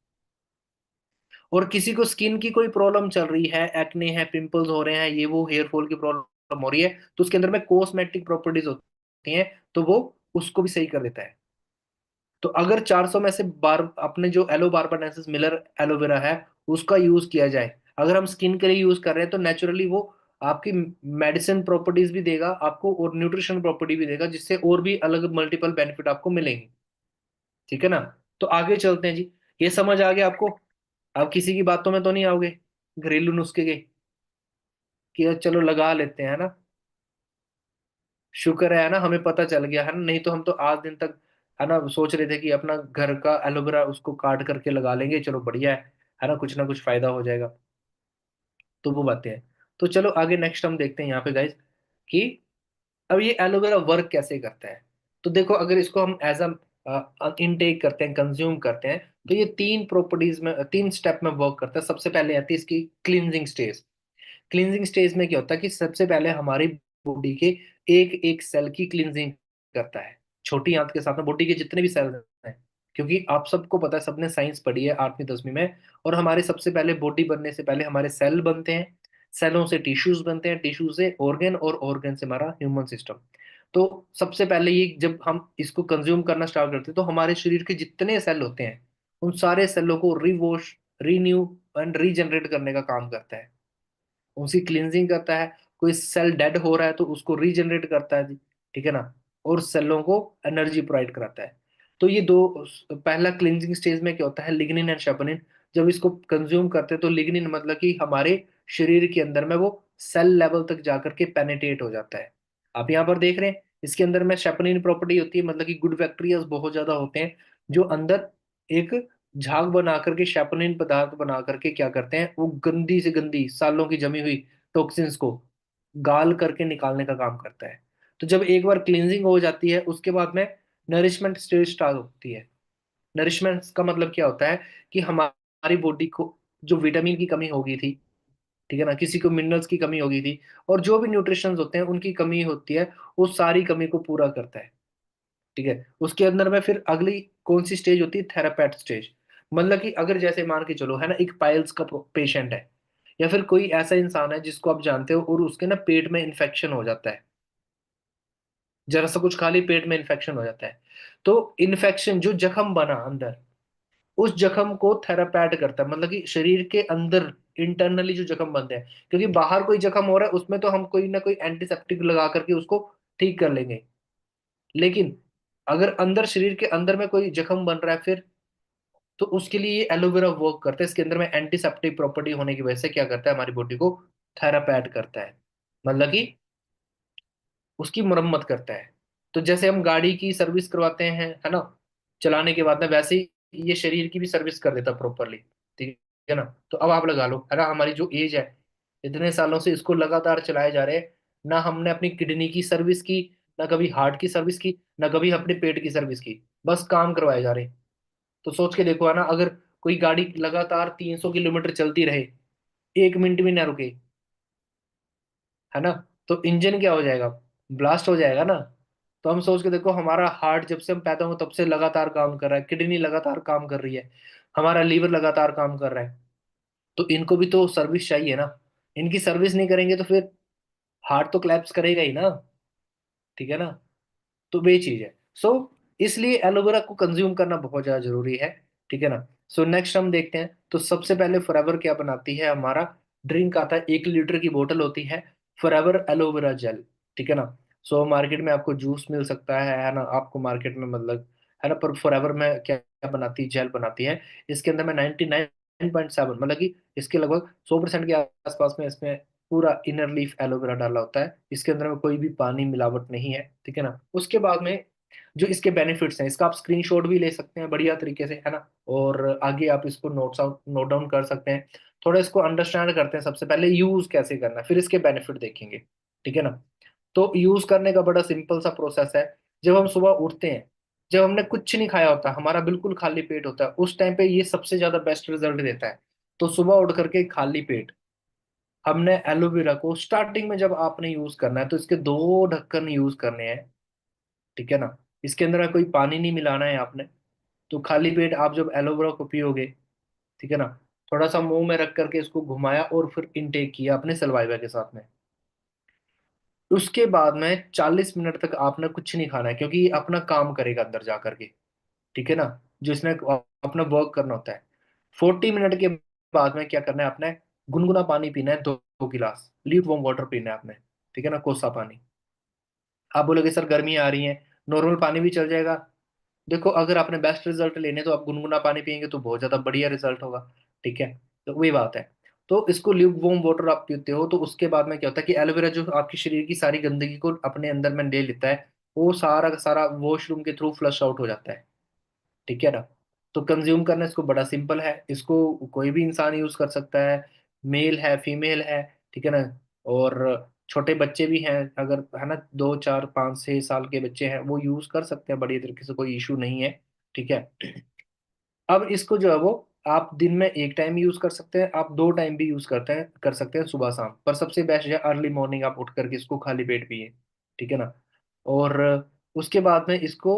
और किसी को स्किन की कोई प्रॉब्लम चल रही है, एक्ने है, पिंपल्स हो रहे हैं, ये वो हेयर फॉल की प्रॉब्लम हो रही है, तो उसके अंदर में कॉस्मेटिक प्रॉपर्टीज होती हैं, तो वो उसको भी सही कर देता है। तो अगर 400 में से बार अपने जो एलो बार्बाडेंसिस मिलर एलोवेरा है उसका यूज किया जाए, अगर हम स्किन के लिए यूज कर रहे हैं, तो नेचुरली वो आपकी मेडिसिन प्रॉपर्टीज भी देगा आपको और न्यूट्रिशन प्रॉपर्टी भी देगा, जिससे और भी अलग मल्टीपल बेनिफिट आपको मिलेंगे, ठीक है ना। तो आगे चलते हैं जी। ये समझ आ गया आपको? आप किसी की बातों में तो नहीं आओगे घरेलू नुस्खे के, कि चलो लगा लेते हैं, है ना। शुक्र है ना हमें पता चल गया, है ना, नहीं तो हम तो आज दिन तक है ना सोच रहे थे कि अपना घर का एलोवेरा उसको काट करके लगा लेंगे, चलो बढ़िया है ना कुछ फायदा हो जाएगा। तो वो बातें हैं। तो चलो आगे नेक्स्ट हम देखते हैं यहाँ पे गाइस, कि अब ये एलोवेरा वर्क कैसे करता है। तो देखो, अगर इसको हम एज अ इनटेक करते हैं, कंज्यूम करते हैं, तो ये 3 प्रॉपर्टीज में, 3 स्टेप में वर्क करता है। सबसे पहले आती है इसकी क्लींजिंग स्टेज। क्लींजिंग स्टेज में क्या होता है कि सबसे पहले हमारी बॉडी के एक एक सेल की क्लींजिंग करता है, छोटी आंत के साथ में बॉडी के जितने भी सेल हैं। क्योंकि आप सबको पता है, सबने साइंस पढ़ी है 8वीं 10वीं में, और हमारे सबसे पहले बॉडी बनने से पहले हमारे सेल बनते हैं, सेलों से टिश्यूज बनते हैं, टिश्यू से ऑर्गन, और ऑर्गन से हमारा ह्यूमन सिस्टम। तो सबसे पहले ये जब हम इसको कंज्यूम करना स्टार्ट करते हैं, तो हमारे शरीर के जितने सेल होते हैं उन सारे सेलों को रिवॉश, रीन्यू एंड रीजनरेट करने का काम करता है, उसकी क्लींजिंग करता है। कोई सेल डेड हो रहा है तो उसको रीजनरेट करता है, ठीक है ना, और सेलों को एनर्जी प्रोवाइड कराता है। तो ये दो, पहला क्लींजिंग स्टेज में क्या होता है, लिग्निन एंड शेपनिन। जब इसको कंज्यूम करते हैं तो लिग्निन मतलब कि हमारे शरीर के अंदर में वो सेल लेवल तक जाकर के पेनिट्रेट हो जाता है। आप यहाँ पर देख रहे हैं इसके अंदर में शेपनिन प्रॉपर्टी होती है, मतलब कि गुड बैक्टीरिया बहुत ज्यादा होते हैं, जो अंदर एक झाग बना करके, शेपनिन पदार्थ बना करके क्या करते हैं, वो गंदी से गंदी सालों की जमी हुई टॉक्सिन्स को गाल करके निकालने का काम करता है। तो जब एक बार क्लींजिंग हो जाती है, उसके बाद में नरिशमेंट स्टेज स्टार्ट होती है। नरिशमेंट का मतलब क्या होता है कि हमारी बॉडी को जो विटामिन की कमी हो गई थी, ठीक है ना, किसी को मिनरल्स की कमी हो गई थी, और जो भी न्यूट्रिशन होते हैं उनकी कमी होती है, वो सारी कमी को पूरा करता है, ठीक है। उसके अंदर में फिर अगली कौन सी स्टेज होती है, थेरापेट स्टेज। मतलब कि अगर जैसे मान के चलो, है ना, एक पाइल्स का पेशेंट है, या फिर कोई ऐसा इंसान है जिसको आप जानते हो और उसके ना पेट में इन्फेक्शन हो जाता है, जरा सा कुछ खा ली पेट में इन्फेक्शन हो जाता है। तो इन्फेक्शन जो जख्म बना अंदर, उस जख्म को थेरापैट करता है, मतलब कि शरीर के अंदर इंटरनली जो जख्म बनते हैं, क्योंकि बाहर कोई जख्म हो रहा है उसमें तो हम कोई ना कोई एंटीसेप्टिक लगा करके उसको ठीक कर लेंगे। लेकिन अगर अंदर शरीर के अंदर में कोई जख्म बन रहा है फिर, तो उसके लिए ये एलोवेरा वर्क करता है। इसके अंदर में एंटीसेप्टिक प्रॉपर्टी होने की वजह से क्या करता है, हमारी बॉडी को थेरापैट करता है, मतलब कि उसकी मरम्मत करता है। तो जैसे हम गाड़ी की सर्विस करवाते हैं, है ना, चलाने के बाद में, वैसे ही ये शरीर की भी सर्विस कर देता प्रॉपरली। ठीक है ना। तो अब आप लगा लो, है ना, हमारी जो एज है, इतने सालों से इसको लगातार चलाए जा रहे हैं, ना हमने अपनी किडनी की सर्विस की, ना कभी हार्ट की सर्विस की, ना कभी अपने पेट की सर्विस की, बस काम करवाए जा रहे हैं। तो सोच के देखो, है ना, अगर कोई गाड़ी लगातार 300 किलोमीटर चलती रहे, 1 मिनट भी ना रुके, है ना, तो इंजन क्या हो जाएगा, ब्लास्ट हो जाएगा ना। तो हम सोच के देखो, हमारा हार्ट जब से हम पैदा हुए तब से लगातार काम कर रहा है, किडनी लगातार काम कर रही है, हमारा लीवर लगातार काम कर रहा है, तो इनको भी तो सर्विस चाहिए ना। इनकी सर्विस नहीं करेंगे तो फिर हार्ट तो क्लैप्स करेगा ही ना। ठीक है ना। तो वे चीज है। सो इसलिए एलोवेरा को कंज्यूम करना बहुत ज्यादा जरूरी है। ठीक है ना। सो नेक्स्ट हम देखते हैं, तो सबसे पहले फॉरएवर क्या बनाती है, हमारा ड्रिंक आता है, 1 लीटर की बोतल होती है, फॉरएवर एलोवेरा जेल। ठीक है ना। सो मार्केट में आपको जूस मिल सकता है ना, आपको मार्केट में मतलब, है ना, पर फॉरएवर में क्या क्या बनाती है, जेल बनाती है। इसके अंदर में 99.7, मतलब कि इसके लगभग 100% के आसपास में इसमें पूरा इनर लीफ एलोवेरा डाला होता है। इसके अंदर में कोई भी पानी मिलावट नहीं है। ठीक है ना। उसके बाद में जो इसके बेनिफिट्स हैं, इसका आप स्क्रीनशॉट भी ले सकते हैं बढ़िया तरीके से, है ना, और आगे आप इसको नोट डाउन कर सकते हैं। थोड़ा इसको अंडरस्टैंड करते हैं, सबसे पहले यूज कैसे करना है, फिर इसके बेनिफिट देखेंगे। ठीक है ना। तो यूज करने का बड़ा सिंपल सा प्रोसेस है। जब हम सुबह उठते हैं, जब हमने कुछ नहीं खाया होता, हमारा बिल्कुल खाली पेट होता है, उस टाइम पे ये सबसे ज्यादा बेस्ट रिजल्ट देता है। तो सुबह उठ करके खाली पेट हमने एलोवेरा को स्टार्टिंग में जब आपने यूज करना है, तो इसके 2 ढक्कन यूज करने हैं। ठीक है ना। इसके अंदर कोई पानी नहीं मिलाना है आपने। तो खाली पेट आप जब एलोवेरा को पियोगे, ठीक है ना, थोड़ा सा मुंह में रख करके इसको घुमाया और फिर इनटेक किया अपने सलाइवा के साथ में। उसके बाद में 40 मिनट तक आपने कुछ नहीं खाना है, क्योंकि ये अपना काम करेगा अंदर जा करके। ठीक है ना। जो इसने अपना वर्क करना होता है। 40 मिनट के बाद में क्या करना है आपने, गुनगुना पानी पीना है, 2 गिलास ल्यूक वार्म वाटर पीना है आपने। ठीक है ना, कोसा पानी। आप बोलोगे सर गर्मी आ रही है, नॉर्मल पानी भी चल जाएगा। देखो, अगर आपने बेस्ट रिजल्ट लेने तो आप गुनगुना पानी पियेंगे तो बहुत ज्यादा बढ़िया रिजल्ट होगा। ठीक है। तो वही बात है। तो इसको ल्यूक वार्म वाटर आप पीते हो, तो उसके बाद में क्या होता है कि एलोवेरा जो आपकी शरीर की सारी गंदगी को अपने अंदर में ले लेता है, वो सारा का सारा वॉशरूम के थ्रू फ्लश आउट हो जाता है। ठीक है ना। तो कंज्यूम करना इसको बड़ा सिंपल है, इसको कोई भी इंसान यूज कर सकता है, मेल है फीमेल है। ठीक है ना। और छोटे बच्चे भी हैं, अगर, है ना, 2 4 5 6 साल के बच्चे हैं, वो यूज कर सकते हैं बढ़िया तरीके से, कोई इशू नहीं है। ठीक है। अब इसको जो है वो आप दिन में एक टाइम यूज कर सकते हैं, आप 2 टाइम भी यूज कर सकते हैं, सुबह शाम, पर सबसे बेस्ट है अर्ली मॉर्निंग आप उठ करके इसको खाली पेट पिए। ठीक है ना। और उसके बाद में इसको,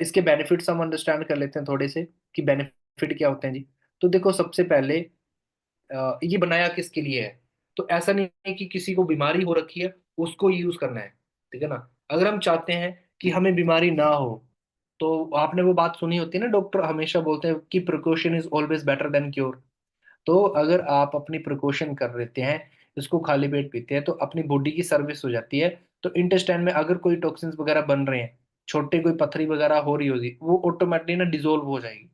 इसके बेनिफिट्स हम अंडरस्टैंड कर लेते हैं थोड़े से, कि बेनिफिट क्या होते हैं जी। तो देखो, सबसे पहले ये बनाया किसके लिए है। तो ऐसा नहीं है कि किसी को बीमारी हो रखी है उसको यूज करना है। ठीक है ना। अगर हम चाहते हैं कि हमें बीमारी ना हो, तो आपने वो बात सुनी होती है ना, डॉक्टर हमेशा बोलते हैं कि precaution is always better than cure. तो अगर आप अपनी प्रिकॉशन कर लेते हैं, इसको खाली पेट पीते हैं, तो अपनी बॉडी की सर्विस हो जाती है। तो इंटेस्टाइन में अगर कोई टॉक्सिन्स वगैरह बन रहे हैं, छोटे कोई पथरी वगैरह हो रही होगी, वो ऑटोमेटिकली ना डिजोल्व हो जाएगी।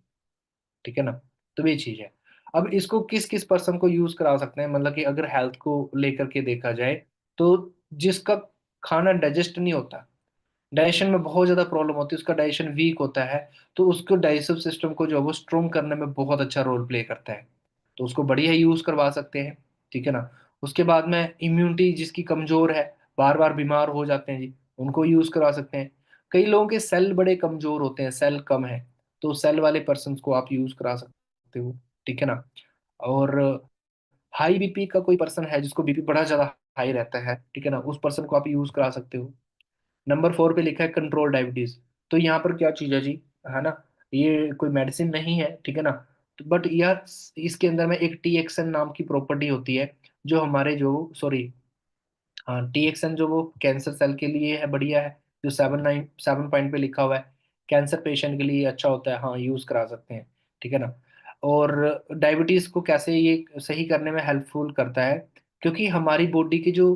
ठीक है ना। तो ये चीज है। अब इसको किस किस पर्सन को यूज करा सकते हैं, मतलब कि अगर हेल्थ को लेकर के देखा जाए, तो जिसका खाना डाइजेस्ट नहीं होता, डाइजेशन में बहुत ज्यादा प्रॉब्लम होती है, उसका डाइजेशन वीक होता है, तो उसको डाइजेस्टिव सिस्टम को जो है वो स्ट्रोंग करने में बहुत अच्छा रोल प्ले करता है। तो उसको बढ़िया यूज करवा सकते हैं। ठीक है ना। उसके बाद में इम्यूनिटी जिसकी कमजोर है, बार बार बीमार हो जाते हैं जी, उनको यूज करवा सकते हैं। कई लोगों के सेल बड़े कमजोर होते हैं, सेल कम है, तो सेल वाले पर्सन को आप यूज करा सकते हो। ठीक है ना। और हाई बीपी का कोई पर्सन है जिसको बीपी बड़ा ज्यादा हाई रहता है, ठीक है ना, उस पर्सन को आप यूज करा सकते हो। नंबर 4 पे लिखा है कंट्रोल डायबिटीज। तो यहाँ पर क्या चीज है जी, है ना, ये कोई मेडिसिन नहीं है। ठीक है ना। तो बट यह, इसके अंदर में एक TXN नाम की प्रॉपर्टी होती है, जो हमारे जो, सॉरी, हाँ, TXN जो वो कैंसर सेल के लिए है, बढ़िया है। जो 7 पॉइंट पे लिखा हुआ है, कैंसर पेशेंट के लिए अच्छा होता है, हाँ यूज करा सकते हैं। ठीक है ना। और डायबिटीज को कैसे ये सही करने में हेल्पफुल करता है, क्योंकि हमारी बॉडी के जो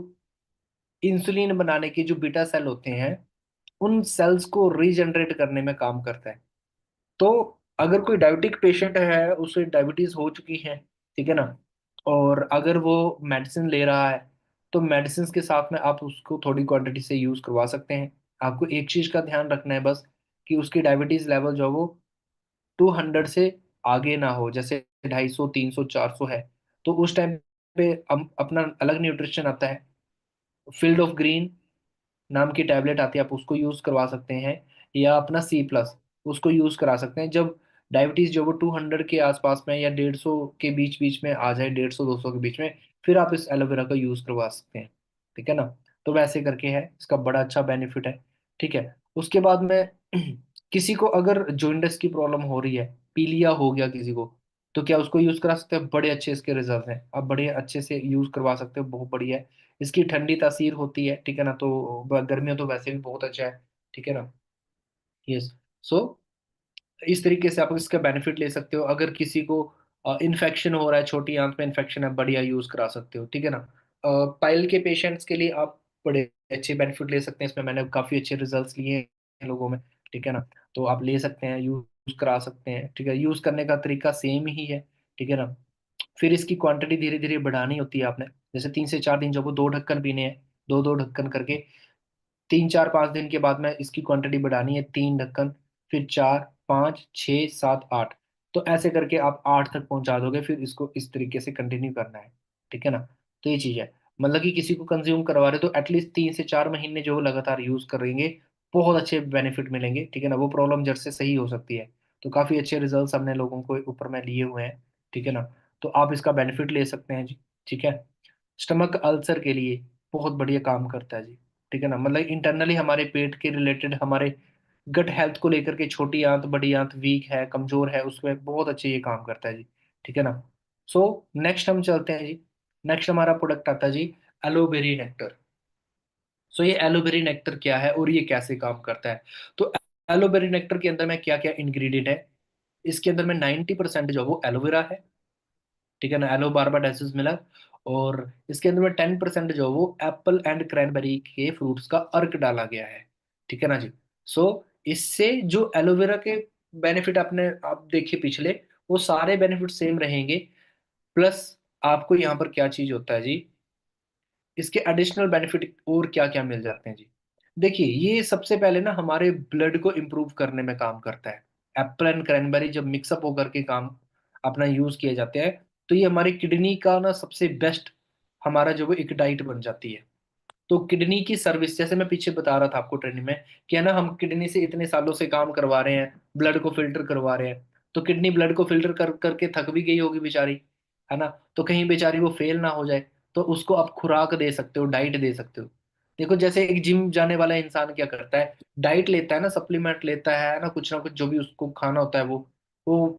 इंसुलिन बनाने के जो बीटा सेल होते हैं, उन सेल्स को रीजनरेट करने में काम करता है। तो अगर कोई डायबिटिक पेशेंट है, उसे डायबिटीज हो चुकी है, ठीक है ना, और अगर वो मेडिसिन ले रहा है, तो मेडिसिन के साथ में आप उसको थोड़ी क्वांटिटी से यूज करवा सकते हैं। आपको एक चीज का ध्यान रखना है बस, कि उसकी डायबिटीज लेवल जो है वो 200 से आगे ना हो। जैसे 250, 300, 400 है, तो उस टाइम पे हम अपना अलग न्यूट्रिशन आता है, फील्ड ऑफ ग्रीन नाम की टैबलेट आती है, आप उसको यूज करवा सकते हैं, या अपना C+ उसको यूज करा सकते हैं। जब डायबिटीज जो वो 200 के आसपास में या 150 के बीच बीच में आ जाए, 150 200 के बीच में, फिर आप इस एलोवेरा का यूज करवा सकते हैं, ठीक है ना। तो वैसे करके है, इसका बड़ा अच्छा बेनिफिट है, ठीक है। उसके बाद में किसी को अगर जॉइंटिस की प्रॉब्लम हो रही है, पीलिया हो गया किसी को, तो क्या उसको यूज करा सकते हैं? बड़े अच्छे इसके रिजल्ट हैं, आप बड़े अच्छे से यूज करवा सकते हो, बहुत बढ़िया है। इसकी ठंडी तासीर होती है, ठीक है ना, तो गर्मियों तो वैसे भी बहुत अच्छा है, ठीक है ना। यस। सो इस तरीके से आप इसका बेनिफिट ले सकते हो। अगर किसी को इन्फेक्शन हो रहा है, छोटी आंत में इन्फेक्शन है, बढ़िया यूज करा सकते हो, ठीक है ना। पाइल के पेशेंट्स के लिए आप बड़े अच्छे बेनिफिट ले सकते हैं, इसमें मैंने काफी अच्छे रिजल्ट्स लिए हैं लोगों में, ठीक है ना। तो आप ले सकते हैं, यूज करा सकते हैं, ठीक है। यूज करने का तरीका सेम ही है, ठीक है ना। फिर इसकी क्वांटिटी धीरे धीरे बढ़ानी होती है आपने। जैसे 3 से 4 दिन जब वो 2 ढक्कन पीने हैं, 2 2 ढक्कन करके, 3 4 5 दिन के बाद में इसकी क्वांटिटी बढ़ानी है, 3 ढक्कन, फिर 4 5 6 7 8। तो ऐसे करके आप 8 तक पहुंचा दोगे, फिर इसको इस तरीके से कंटिन्यू करना है, ठीक है ना। तो ये चीज है, मतलब कि किसी को कंज्यूम करवा रहे हो तो एटलीस्ट 3 से 4 महीने जो वो लगातार यूज करेंगे, बहुत अच्छे बेनिफिट मिलेंगे, ठीक है ना। वो प्रॉब्लम जड़ से सही हो सकती है। तो काफी अच्छे रिजल्ट्स हमने लोगों को ऊपर में लिए हुए हैं, ठीक है ना। तो आप इसका बेनिफिट ले सकते हैं जी, ठीक है। स्टमक अल्सर के लिए बहुत बढ़िया काम करता है जी, ठीक है ना। मतलब इंटरनली हमारे पेट के रिलेटेड, हमारे गट हेल्थ को लेकर के, छोटी आंत बड़ी आंत वीक है, कमजोर है, उसमें बहुत अच्छे ये काम करता है जी, ठीक है ना। सो नेक्स्ट हम चलते हैं जी। नेक्स्ट हमारा प्रोडक्ट आता है जी, एलोवेरी नेक्टर। सो ये एलोवेरी नेक्टर क्या है और ये कैसे काम करता है? तो एलोवेरी नेक्टर के अंदर में क्या क्या इंग्रेडिएंट है? इसके अंदर में 90% जो है वो एलोवेरा है, ठीक है ना, एलो बारबा डेसिस मिलर। और इसके अंदर में 10% जो है वो एप्पल एंड क्रैनबेरी के फ्रूट्स का अर्क डाला गया है, ठीक है ना जी। सो इससे जो एलोवेरा के बेनिफिट आपने आप देखिए पिछले, वो सारे बेनिफिट सेम रहेंगे। प्लस आपको यहाँ पर क्या चीज होता है जी, इसके एडिशनल बेनिफिट और क्या क्या मिल जाते हैं जी। देखिए, ये सबसे पहले ना हमारे ब्लड को इम्प्रूव करने में काम करता है। एप्पल एंड क्रैनबेरी जब मिक्सअप होकर के काम अपना यूज किए जाते हैं, तो ये हमारी किडनी का ना सबसे बेस्ट, हमारा जो वो एक डाइट बन जाती है। तो किडनी की सर्विस, जैसे मैं पीछे बता रहा था आपको ट्रेनिंग में, कि है ना, हम किडनी से इतने सालों से काम करवा रहे हैं, ब्लड को फिल्टर करवा रहे हैं। तो किडनी ब्लड को फिल्टर कर करके थक भी गई होगी बेचारी, है ना। तो कहीं बेचारी वो फेल ना हो जाए, तो उसको आप खुराक दे सकते हो, डाइट दे सकते हो। देखो, जैसे एक जिम जाने वाला इंसान क्या करता है, डाइट लेता है ना, सप्लीमेंट लेता है ना कुछ जो भी उसको खाना होता है, वो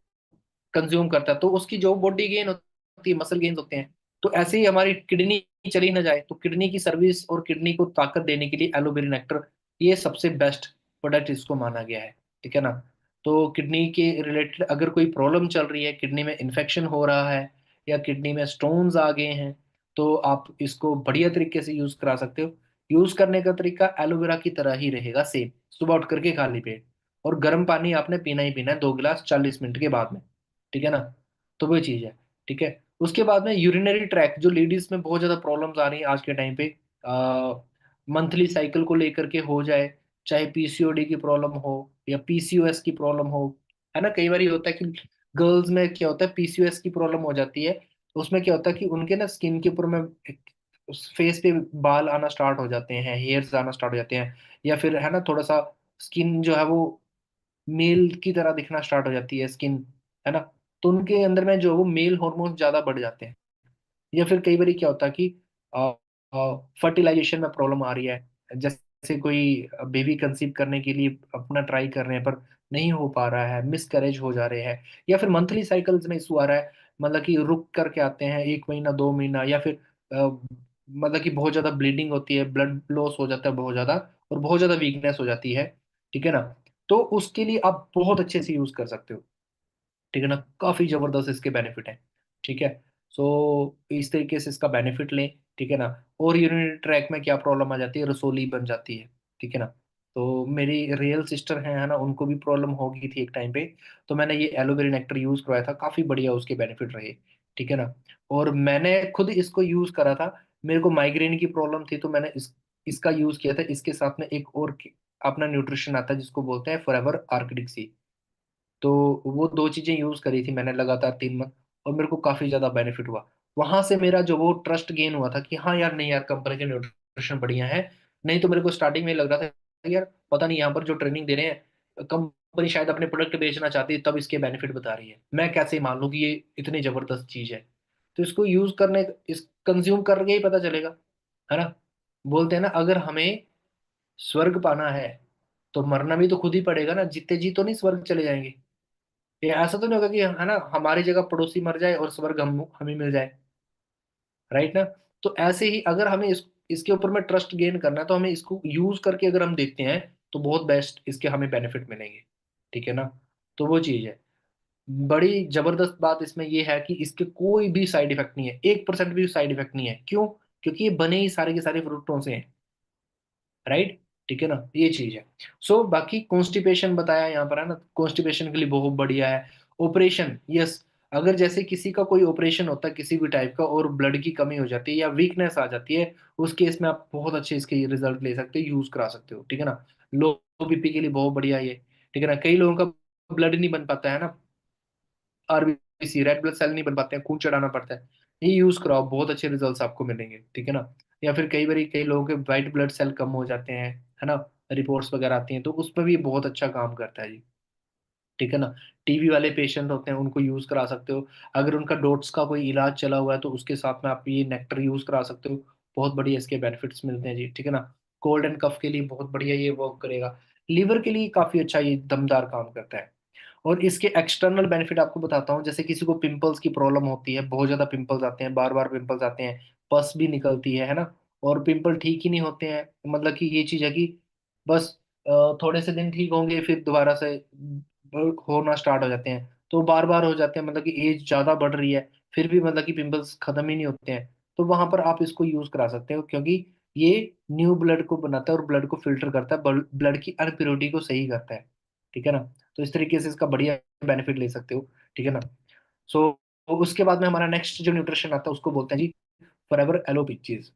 कंज्यूम करता है, तो उसकी जो बॉडी गेन होती है, मसल गेन होते हैं। तो ऐसे ही हमारी किडनी चली ना जाए, तो किडनी की सर्विस और किडनी को ताकत देने के लिए एलोवेरा नेक्टर ये सबसे बेस्ट प्रोडक्ट इसको माना गया है, ठीक है ना। तो किडनी के रिलेटेड अगर कोई प्रॉब्लम चल रही है, किडनी में इन्फेक्शन हो रहा है, या किडनी में स्टोन्स आ गए हैं, तो आप इसको बढ़िया तरीके से यूज करा सकते हो। यूज करने का तरीका एलोवेरा की तरह ही रहेगा सेम। सुबह उठ करके खाली पेट, और गर्म पानी आपने पीना ही पीना है, 2 गिलास 40 मिनट के बाद में, ठीक है ना। तो वो चीज है, ठीक है। उसके बाद में यूरिनरी ट्रैक, जो लेडीज में बहुत ज्यादा प्रॉब्लम्स आ रही हैं आज के टाइम पे, मंथली साइकिल को लेकर के हो जाए, चाहे PCOD की प्रॉब्लम हो या PCOS की प्रॉब्लम हो, है ना। कई बार ये होता है कि गर्ल्स में क्या होता है, PCOS की प्रॉब्लम हो जाती है, तो उसमें क्या होता है कि उनके ना स्किन के ऊपर में फेस पे बाल आना स्टार्ट हो जाते हैं, हेयर्स आना स्टार्ट हो जाते हैं, या फिर है ना थोड़ा सा स्किन जो है वो मेल की तरह दिखना स्टार्ट हो जाती है स्किन, है ना। तो उनके अंदर में जो है वो मेल हार्मोन ज्यादा बढ़ जाते हैं। या फिर कई बार क्या होता है कि फर्टिलाइजेशन में प्रॉब्लम आ रही है, जैसे कोई बेबी कंसीव करने के लिए अपना ट्राई कर रहे हैं, पर नहीं हो पा रहा है, मिसकैरेज हो जा रहे हैं, या फिर मंथली साइकिल्स में इशू आ रहा है, मतलब कि रुक करके आते हैं 1 महीना 2 महीना, या फिर मतलब कि बहुत ज्यादा ब्लीडिंग होती है, ब्लड लॉस हो जाता है बहुत ज्यादा, और बहुत ज्यादा वीकनेस हो जाती है, ठीक है ना। तो उसके लिए आप बहुत अच्छे से यूज कर सकते हो, ठीक है ना, काफी जबरदस्त इसके बेनिफिट हैं। ठीक है। सो इस तरीके से इसका बेनिफिट लें। ठीक है ना। और यूरिनरी ट्रैक में क्या प्रॉब्लम आ जाती है, रसोली बन जाती है। ठीक है ना। तो मेरी रियल सिस्टर है ना, उनको भी प्रॉब्लम हो गई थी एक टाइम पे। तो मैंने ये एलोवेरा नेक्टर यूज करवाया था, काफी बढ़िया उसके बेनिफिट रहे। ठीक है ना। और मैंने खुद इसको यूज करा था। मेरे को माइग्रेन की प्रॉब्लम थी, तो मैंने इसका यूज किया था। इसके साथ में एक और अपना न्यूट्रिशन आता है जिसको बोलते हैं फॉरएवर आर्किडिक सी। तो वो दो चीजें यूज करी थी मैंने लगातार 3 मंथ, और मेरे को काफी ज्यादा बेनिफिट हुआ। वहां से मेरा जो वो ट्रस्ट गेन हुआ था कि हाँ यार, नहीं यार, कंपनी के न्यूट्रिशन बढ़िया है। नहीं तो मेरे को स्टार्टिंग में लग रहा था यार, पता नहीं यहाँ पर जो ट्रेनिंग दे रहे हैं, कंपनी शायद अपने प्रोडक्ट बेचना चाहती है, तब इसके बेनिफिट बता रही है, मैं कैसे मान लूँ कि ये इतनी जबरदस्त चीज है। तो इसको यूज करने, इस कंज्यूम करके ही पता चलेगा, है ना। बोलते हैं ना, अगर हमें स्वर्ग पाना है तो मरना भी तो खुद ही पड़ेगा ना, जीते जी तो नहीं स्वर्ग चले जाएंगे। ये ऐसा तो नहीं होगा कि, है ना, हमारी जगह पड़ोसी मर जाए और स्वर्ग हमें मिल जाए। राइट ना। तो ऐसे ही अगर हमें इसके ऊपर में ट्रस्ट गेन करना है, तो हमें इसको यूज करके अगर हम देखते हैं, तो बहुत बेस्ट इसके हमें बेनिफिट मिलेंगे। ठीक है ना। तो वो चीज है। बड़ी जबरदस्त बात इसमें ये है कि इसके कोई भी साइड इफेक्ट नहीं है, 1% भी साइड इफेक्ट नहीं है। क्यों? क्योंकि ये बने ही सारे के सारे फ्रूटों से हैं। राइट। ठीक है ना, ये चीज है। सो बाकी कॉन्स्टिपेशन बताया यहाँ पर, है ना, कॉन्स्टिपेशन के लिए बहुत बढ़िया है। Operation, yes. अगर जैसे किसी का कोई ऑपरेशन होता है किसी भी टाइप का, और ब्लड की कमी हो जाती है या वीकनेस आ जाती है, उस केस में आप बहुत अच्छे इसके रिजल्ट ले सकते हो, यूज करा सकते हो। ठीक है ना। लो बीपी के लिए बहुत बढ़िया है ये। ठीक है ना। कई लोगों का ब्लड नहीं बन पाता है ना, आरबीसी, रेड ब्लड सेल नहीं बन पाते हैं, खून चढ़ाना पड़ता है। ये यूज कराओ, बहुत अच्छे रिजल्ट्स आपको मिलेंगे। ठीक है ना। या फिर कई बार कई लोगों के वाइट ब्लड सेल कम हो जाते हैं, है ना, रिपोर्ट्स वगैरह आती हैं, तो उस पर भी ये बहुत अच्छा काम करता है जी। ठीक है ना। टीबी वाले पेशेंट होते हैं, उनको यूज करा सकते हो। अगर उनका डोट्स का कोई इलाज चला हुआ है, तो उसके साथ में आप ये नेक्टर यूज करा सकते हो। बहुत बढ़िया इसके बेनिफिट्स मिलते हैं जी। ठीक है ना। कोल्ड एंड कफ के लिए बहुत बढ़िया ये वर्क करेगा। लीवर के लिए काफी अच्छा ये दमदार काम करता है। और इसके एक्सटर्नल बेनिफिट आपको बताता हूँ। जैसे किसी को पिंपल्स की प्रॉब्लम होती है, बहुत ज्यादा पिंपल्स आते हैं, बार बार पिंपल्स आते हैं, पस भी निकलती है ना, और पिंपल ठीक ही नहीं होते हैं। मतलब कि ये चीज है कि बस थोड़े से दिन ठीक होंगे, फिर दोबारा से होना स्टार्ट हो जाते हैं। तो बार बार हो जाते हैं, मतलब कि एज ज्यादा बढ़ रही है, फिर भी मतलब कि पिंपल्स खत्म ही नहीं होते हैं। तो वहां पर आप इसको यूज करा सकते हो, क्योंकि ये न्यू ब्लड को बनाता है और ब्लड को फिल्टर करता है, ब्लड की अनप्योरिटी को सही करता है। ठीक है ना। तो इस तरीके से इसका बढ़िया बेनिफिट ले सकते हो। ठीक है ना। सो उसके बाद में हमारा नेक्स्ट जो न्यूट्रिशन आता है उसको बोलते हैं जी फॉरएवर एलो पिच्चीज।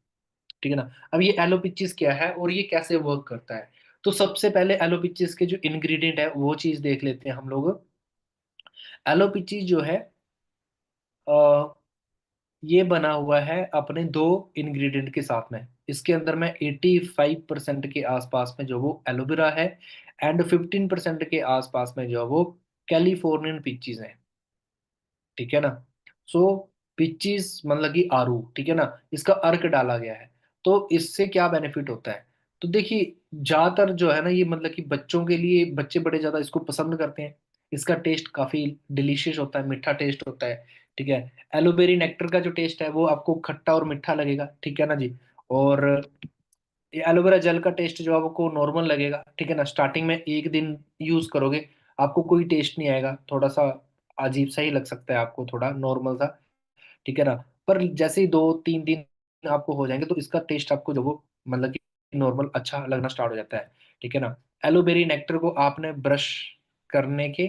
ठीक है ना। अब ये एलो पिच्चीज क्या है और ये कैसे वर्क करता है? तो सबसे पहले एलो पिच्चीज के जो इंग्रेडिएंट है वो चीज देख लेते हैं हम लोग। एलो पिच्चीज जो है, अ, ये बना हुआ है अपने दो इंग्रेडिएंट के साथ में। इसके अंदर में 85% के आसपास में जो वो एलोवेरा है, एंड 15% के आसपास में जो वो कैलिफोर्नियन पिच्चीज है। ठीक है ना। सो पिचीज मतलब कि आरू, ठीक है ना, इसका अर्क डाला गया है। तो इससे क्या बेनिफिट होता है? तो देखिए, ज्यादातर जो है ना, ये मतलब कि बच्चों के लिए, बच्चे बड़े ज्यादा इसको पसंद करते हैं। इसका टेस्ट काफी डिलीशियस होता है, मीठा टेस्ट होता है। ठीक है। एलोबेरी नेक्टर का जो टेस्ट है वो आपको खट्टा और मीठा लगेगा। ठीक है ना जी। और ये एलोवेरा जेल का टेस्ट जो है आपको नॉर्मल लगेगा। ठीक है ना। स्टार्टिंग में एक दिन यूज करोगे, आपको कोई टेस्ट नहीं आएगा, थोड़ा सा अजीब सा ही लग सकता है आपको, थोड़ा नॉर्मल सा। ठीक है ना। पर जैसे ही 2-3 दिन आपको हो जाएंगे, तो इसका टेस्ट आपको जो वो मतलब कि नॉर्मल अच्छा लगना स्टार्ट हो जाता है। ठीक है ना। एलोबेरी नेक्टर को आपने ब्रश करने के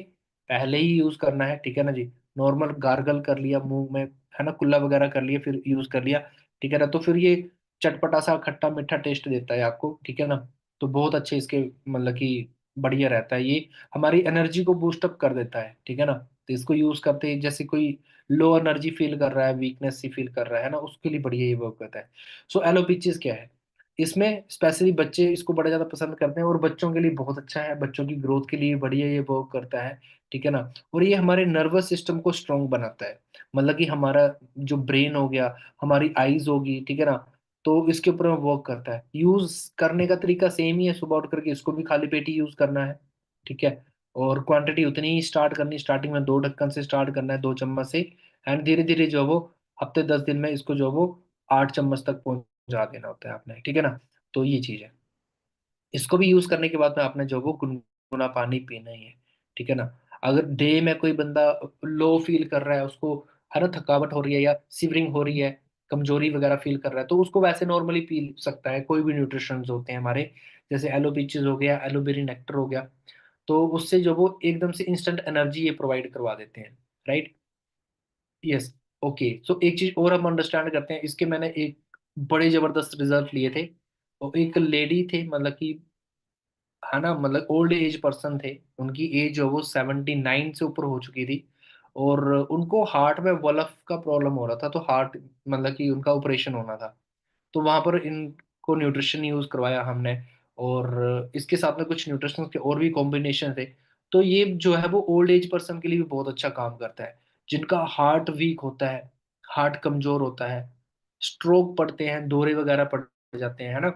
पहले ही यूज करना है। ठीक है ना जी। नॉर्मल गार्गल कर लिया मुंह में, है ना, कुल्ला वगैरह कर लिया, फिर यूज कर लिया। ठीक है ना। तो फिर ये चटपटा सा खट्टा मीठा टेस्ट देता है आपको। ठीक है ना। तो बहुत अच्छे इसके मतलब कि बढ़िया रहता है ये, हमारी एनर्जी को बूस्टअप कर देता है। ठीक है ना। तो इसको यूज करते ही जैसे कोई लो एनर्जी फील कर रहा है, वीकनेस सी फील कर रहा है ना, उसके लिए बढ़िया ये वर्क करता है। सो एलोपीचिस क्या है? इसमें स्पेशली बच्चे इसको बड़े ज्यादा पसंद करते हैं, और बच्चों के लिए बहुत अच्छा है, बच्चों की ग्रोथ के लिए बढ़िया ये वर्क करता है। ठीक है ना। और ये हमारे नर्वस सिस्टम को स्ट्रांग बनाता है। मतलब कि हमारा जो ब्रेन हो गया, हमारी आईज होगी, ठीक है ना, तो इसके ऊपर वर्क करता है। यूज करने का तरीका सेम ही है, सुबह उठ करके इसको भी खाली पेट ही यूज करना है। ठीक है। और क्वांटिटी उतनी ही स्टार्ट करनी, स्टार्टिंग में 2 ढक्कन से स्टार्ट करना है, 2 चम्मच से। एंड धीरे धीरे जो वो हफ्ते 10 दिन में इसको जो वो 8 चम्मच तक पहुंचा देना होता है आपने। ठीक है ना। तो ये चीज है। इसको भी यूज करने के बाद में आपने जो वो गुनगुना पानी पीना ही है। ठीक है ना। अगर डे में कोई बंदा लो फील कर रहा है, उसको है ना थकावट हो रही है या सिवरिंग हो रही है, कमजोरी वगैरह फील कर रहा है, तो उसको वैसे नॉर्मली पी सकता है। कोई भी न्यूट्रिशन होते हैं हमारे, जैसे एलो पीचेस हो गया, एलोबेरी नेक्टर हो गया, तो उससे जो वो एकदम से इंस्टेंट एनर्जी ये प्रोवाइड करवा देते हैं। राइट। यस। ओके, सो एक चीज और हम अंडरस्टैंड करते हैं इसके, मैंने एक बड़े जबरदस्त रिजल्ट लिए थे। और एक लेडी थे, मतलब कि है ना, मतलब ओल्ड एज पर्सन थे, उनकी एज जो वो 79 से ऊपर हो चुकी थी। और उनको हार्ट में वलफ का प्रॉब्लम हो रहा था, तो हार्ट मतलब कि उनका ऑपरेशन होना था। तो वहां पर इनको न्यूट्रिशन यूज करवाया हमने, और इसके साथ में कुछ न्यूट्रिशन के और भी कॉम्बिनेशन थे। तो ये जो है वो ओल्ड एज पर्सन के लिए भी बहुत अच्छा काम करता है, जिनका हार्ट वीक होता है, हार्ट कमजोर होता है, स्ट्रोक पड़ते हैं, दौरे वगैरह पड़ जाते हैं, है ना,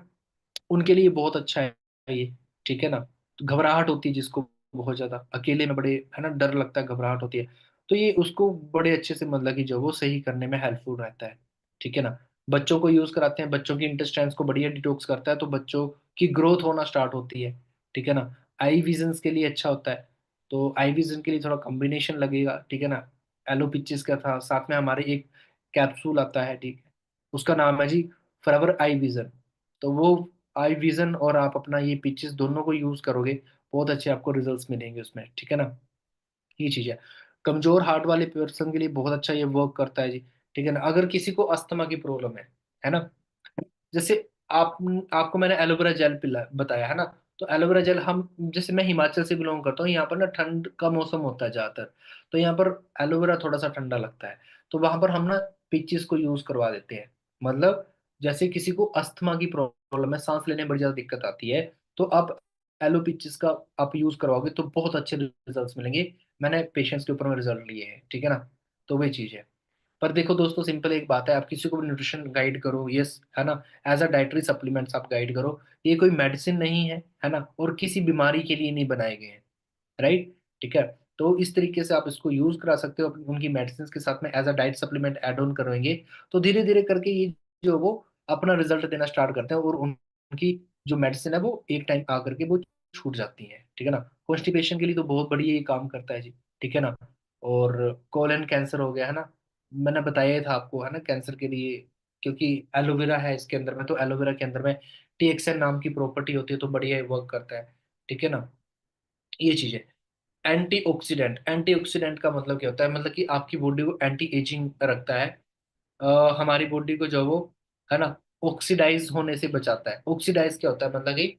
उनके लिए बहुत अच्छा है ये। ठीक है ना। तो घबराहट होती है जिसको बहुत ज्यादा, अकेले में बड़े है ना डर लगता है, घबराहट होती है, तो ये उसको बड़े अच्छे से मतलब कि जो वो सही करने में हेल्पफुल रहता है। ठीक है ना। बच्चों को यूज कराते हैं, बच्चों की इंटेस्टाइन्स को बढ़िया डिटॉक्स करता है, तो बच्चों की ग्रोथ होना स्टार्ट होती है। ठीक है ना। आई विजन्स के लिए अच्छा होता है, तो आई विजन के लिए थोड़ा कॉम्बिनेशन लगेगा। ठीक है ना। एलो पिक्चर्स का था, साथ में हमारे एक कैप्सूल आता है, ठीक है, उसका नाम है जी फॉरएवर आई विजन। तो वो आई विजन और आप अपना ये पिचेस दोनों को यूज करोगे, बहुत अच्छे आपको रिजल्ट्स मिलेंगे उसमें। ठीक है ना। ये चीज है, कमजोर हार्ट वाले पर्सन के लिए बहुत अच्छा ये वर्क करता है जी। ठीक है ना। अगर किसी को अस्थमा की प्रॉब्लम है ना, जैसे आप आपको मैंने एलोवेरा जेल पिला बताया है ना, तो एलोवेरा जेल हम, जैसे मैं हिमाचल से बिलोंग करता हूँ, यहाँ पर ना ठंड का मौसम होता है ज्यादातर, तो यहाँ पर एलोवेरा थोड़ा सा ठंडा लगता है, तो वहां पर हम ना पिचिस को यूज करवा देते हैं। मतलब जैसे किसी को अस्थमा की प्रॉब्लम है, सांस लेने में बड़ी ज्यादा दिक्कत आती है, तो आप एलो पिचिस का आप यूज करवाओगे तो बहुत अच्छे रिजल्ट्स मिलेंगे। मैंने पेशेंट्स के ऊपर में रिजल्ट लिए हैं। ठीक है ना। तो वही चीज है। पर देखो दोस्तों, सिंपल एक बात है, आप किसी को भी न्यूट्रिशन गाइड करो, यस है ना, एज अ डाइटरी सप्लीमेंट्स आप गाइड करो, ये कोई मेडिसिन नहीं है ना, और किसी बीमारी के लिए नहीं बनाए गए हैं। राइट। ठीक है। तो इस तरीके से आप इसको यूज करा सकते हो उनकी मेडिसिन के साथ में, as a diet supplement add on करोगे, तो धीरे धीरे करके ये जो वो अपना रिजल्ट देना स्टार्ट करते हैं, और उनकी जो मेडिसिन है वो एक टाइम आकर के वो छूट जाती है। ठीक है ना। कॉन्स्टिपेशन के लिए तो बहुत बढ़िया ये काम करता है जी। ठीक है ना। और कोलन कैंसर हो गया है ना, मैंने बताया ही था आपको है ना, कैंसर के लिए, क्योंकि एलोवेरा है इसके अंदर में, तो एलोवेरा के अंदर में टीएक्सएन नाम की प्रॉपर्टी होती है, तो बढ़िया वर्क करता है। ठीक है ना। ये चीज है। एंटीऑक्सीडेंट, एंटीऑक्सीडेंट का मतलब क्या होता है, मतलब कि आपकी बॉडी को एंटी एजिंग रखता है। हमारी बॉडी को जो वो है ना ऑक्सीडाइज होने से बचाता है। ऑक्सीडाइज क्या होता है, मतलब कि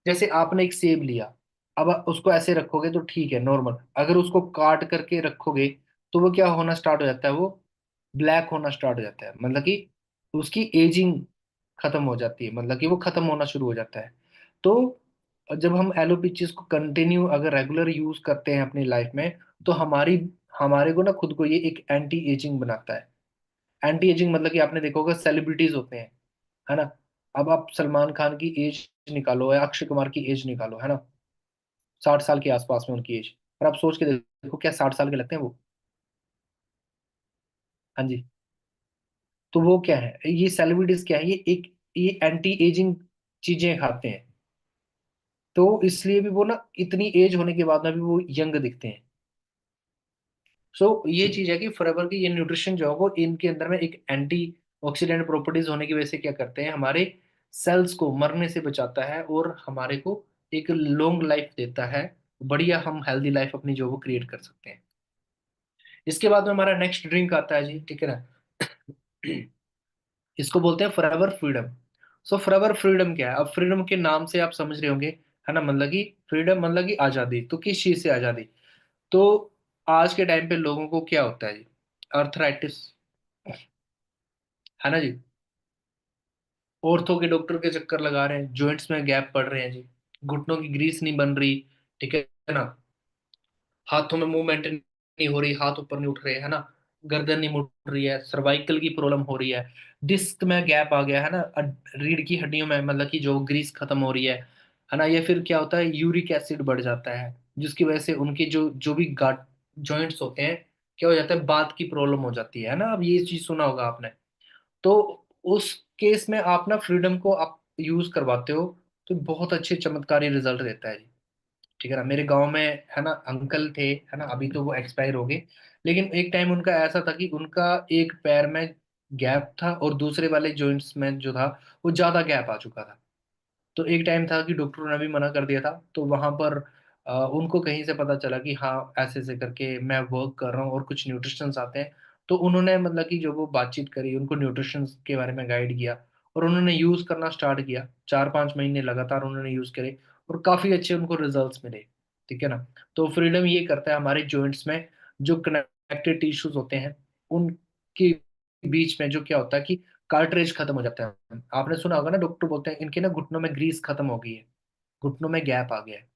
जैसे आपने एक सेब लिया, अब आप उसको ऐसे रखोगे तो ठीक है नॉर्मल, अगर उसको काट करके रखोगे तो वो क्या होना स्टार्ट हो जाता है, वो ब्लैक होना स्टार्ट हो जाता है, मतलब कि उसकी एजिंग खत्म हो जाती है, मतलब कि वो खत्म होना शुरू हो जाता है। तो जब हम एलोपैथीज को कंटिन्यू अगर रेगुलर यूज करते हैं अपनी लाइफ में, तो हमारे को ना खुद को ये एक एंटी एजिंग बनाता है। एंटी एजिंग मतलब कि आपने देखा होगा सेलिब्रिटीज होते हैं, है ना, अब आप सलमान खान की एज निकालो या अक्षय कुमार की एज निकालो, है ना, 60 साल के आसपास में उनकी एज, और आप सोच के देखो क्या 60 साल के लगते हैं वो। हाँ जी। तो वो क्या है, ये सेलिब्रिटीज क्या है, ये एंटी एजिंग चीजें खाते हैं, तो इसलिए भी वो ना इतनी एज होने के बाद में भी वो यंग दिखते हैं। सो ये चीज है कि फॉरएवर की ये न्यूट्रिशन जो है वो इनके अंदर में एक एंटी ऑक्सीडेंट प्रॉपर्टीज होने की वजह से क्या करते हैं, हमारे सेल्स को मरने से बचाता है, और हमारे को एक लॉन्ग लाइफ देता है, बढ़िया हम हेल्दी लाइफ अपनी जो वो क्रिएट कर सकते हैं। इसके बाद में हमारा नेक्स्ट ड्रिंक आता है जी। ठीक है ना। इसको बोलते हैं फॉरएवर फ्रीडम। सो फॉरएवर फ्रीडम क्या है, अब फ्रीडम के नाम से आप समझ रहे होंगे, है ना, मतलब कि फ्रीडम मतलब कि आजादी, तो किस चीज से आजादी, तो आज के टाइम पे लोगों को क्या होता है जी, अर्थराइटिस, है ना जी, ऑर्थो के डॉक्टर के चक्कर लगा रहे हैं, जॉइंट्स में गैप पड़ रहे हैं जी, घुटनों की ग्रीस नहीं बन रही। ठीक है ना। हाथों में मूवमेंट नहीं हो रही, हाथ ऊपर नहीं उठ रहे, है ना, गर्दन नहीं मुड़ रही है, सर्वाइकल की प्रॉब्लम हो रही है, डिस्क में गैप आ गया है ना, रीढ़ की हड्डियों में मतलब कि जो ग्रीस खत्म हो रही है ना, ये फिर क्या होता है, यूरिक एसिड बढ़ जाता है, जिसकी वजह से उनके जो जो भी गाट जॉइंट्स होते हैं, क्या हो जाता है, बात की प्रॉब्लम हो जाती है ना, अब ये चीज सुना होगा आपने। तो उस केस में आप ना फ्रीडम को आप यूज करवाते हो, तो बहुत अच्छे चमत्कारी रिजल्ट देता है जी। ठीक है ना। मेरे गांव में है ना अंकल थे, है ना, अभी तो वो एक्सपायर हो गए, लेकिन एक टाइम उनका ऐसा था कि उनका एक पैर में गैप था और दूसरे वाले जॉइंट्स में जो था वो ज्यादा गैप आ चुका था। तो एक टाइम था कि डॉक्टरों ने भी मना कर दिया था, तो वहां पर उनको कहीं से पता चला कि हाँ ऐसे ऐसे करके मैं वर्क कर रहा हूँ और कुछ न्यूट्रिशंस आते हैं। तो उन्होंने मतलब कि जो वो बातचीत करी, उनको न्यूट्रिशंस के बारे में गाइड किया और उन्होंने यूज करना स्टार्ट किया। 4-5 महीने लगातार उन्होंने यूज करे और काफी अच्छे उनको रिजल्ट्स मिले। ठीक है ना। तो फ्रीडम ये करता है हमारे जॉइंट्स में जो कनेक्टिव टिश्यूज होते हैं उनके बीच में जो क्या होता है कि कार्ट्रेज खत्म हो जाता है। आपने सुना होगा ना, डॉक्टर बोलते हैं इनके ना घुटनों में ग्रीस खत्म हो गई है, घुटनों में गैप आ गया है।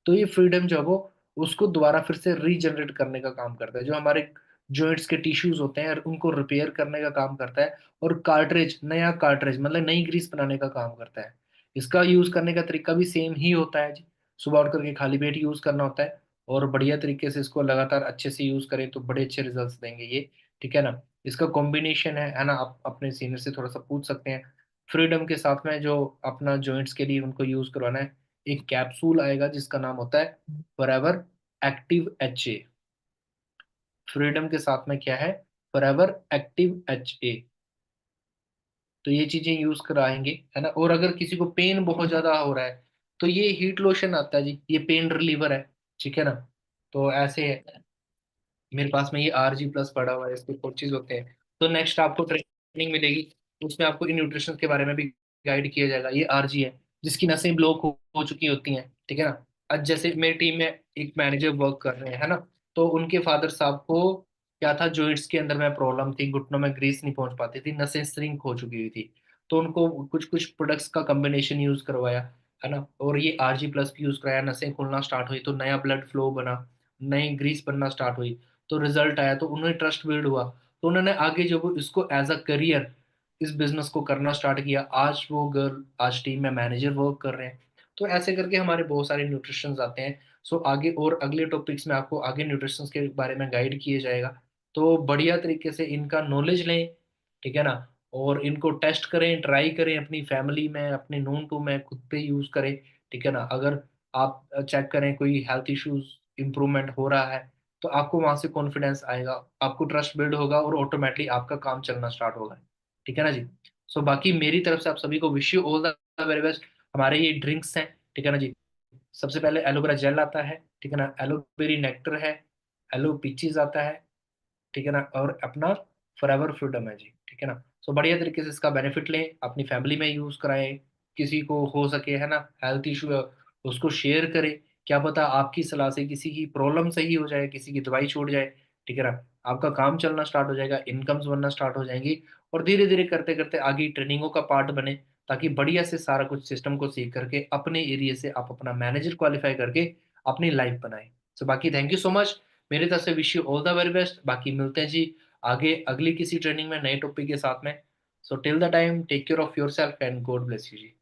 तो ये फ्रीडम जो है वो उसको दोबारा फिर से रीजनरेट करने का काम करता है, जो हमारे जॉइंट्स के टिश्यूज होते हैं उनको रिपेयर करने का काम करता है। और कार्ट्रेज, नया कार्ट्रेज मतलब नई ग्रीस बनाने का काम करता है। इसका यूज करने का तरीका भी सेम ही होता है जी। सुबह उठ करके खाली पेट यूज करना होता है और बढ़िया तरीके से इसको लगातार अच्छे से यूज करें तो बड़े अच्छे रिजल्ट्स देंगे ये। ठीक है ना। इसका कॉम्बिनेशन है ना, आप अपने सीनियर से थोड़ा सा पूछ सकते हैं। फ्रीडम के साथ में जो अपना जॉइंट्स के लिए उनको यूज करवाना है, एक कैप्सूल आएगा जिसका नाम होता है फॉरएवर एक्टिव HA। फ्रीडम के साथ में क्या है, फॉरएवर एक्टिव HA। तो ये चीजें यूज कराएंगे, है ना। और अगर किसी को पेन बहुत ज्यादा हो रहा है तो ये हीट लोशन आता है जी, ये पेन रिलीवर है। ठीक है ना। तो ऐसे है, मेरे पास में ये RG+ पड़ा हुआ है, इसके कोर्सेज होते हैं। तो नेक्स्ट आपको ट्रेनिंग मिलेगी, उसमें आपको इन न्यूट्रिशन के बारे में भी गाइड किया जाएगा। ये RG है जिसकी नसें ब्लॉक हो चुकी होती हैं। ठीक है ना। आज जैसे मेरी टीम में एक मैनेजर वर्क कर रहे हैं, है ना, तो उनके फादर साहब को क्या था, जॉइंट्स के अंदर में प्रॉब्लम थी, घुटनों में ग्रीस नहीं पहुंच पाती थी, नसें श्रिंक हो चुकी हुई थी। तो उनको कुछ कुछ प्रोडक्ट्स का कम्बिनेशन यूज करवाया, है ना, और ये RG+ भी यूज कराया, नसें खुलना स्टार्ट हुई तो नया ब्लड फ्लो बना, नई ग्रीस बनना स्टार्ट हुई। तो रिजल्ट आया तो उन्हें ट्रस्ट बिल्ड हुआ। तो उन्होंने आगे जो वो इसको एज अ करियर इस बिजनेस को करना स्टार्ट किया। आज वो गर्ल आज टीम में मैनेजर वर्क कर रहे हैं। तो ऐसे करके हमारे बहुत सारे न्यूट्रिशंस आते हैं। सो आगे और अगले टॉपिक्स में आपको आगे न्यूट्रिशंस के बारे में गाइड किया जाएगा। तो बढ़िया तरीके से इनका नॉलेज लें। ठीक है ना। और इनको टेस्ट करें, ट्राई करें, अपनी फैमिली में, अपने नोन टू में, खुद पे यूज करें। ठीक है ना। अगर आप चेक करें कोई हेल्थ इश्यूज इंप्रूवमेंट हो रहा है तो आपको वहां से कॉन्फिडेंस आएगा, आपको ट्रस्ट बिल्ड होगा और ऑटोमेटिकली आपका काम चलना स्टार्ट होगा। ठीक है ना जी। सो बाकी मेरी तरफ से आप सभी को wish you all the very best. हमारे ये ड्रिंक्स हैं, ठीक है ना जी। सबसे पहले एलोवेरा जेल आता है, ठीक है ना, एलोवेरी नेक्टर है, एलो पीचीज आता है, ठीक है ना, और अपना फॉरएवर फ्रीडम है जी। ठीक है ना। सो बढ़िया तरीके से इसका बेनिफिट लें, अपनी फैमिली में यूज कराएं, किसी को हो सके, है ना, हेल्थ इशू है उसको शेयर करें। क्या पता आपकी सलाह से किसी की प्रॉब्लम सही हो जाए, किसी की दवाई छूट जाए। ठीक है ना। आपका काम चलना स्टार्ट हो जाएगा, इनकम्स बनना स्टार्ट हो जाएंगी और धीरे धीरे करते करते आगे ट्रेनिंगों का पार्ट बने, ताकि बढ़िया से सारा कुछ सिस्टम को सीख करके अपने एरिया से आप अपना मैनेजर क्वालिफाई करके अपनी लाइफ बनाए। सो बाकी थैंक यू सो मच। मेरी तरफ से wish you all the very best. बाकी मिलते हैं जी आगे अगली किसी ट्रेनिंग में नए टॉपिक के साथ में। So till the time take care of yourself and god bless you ji.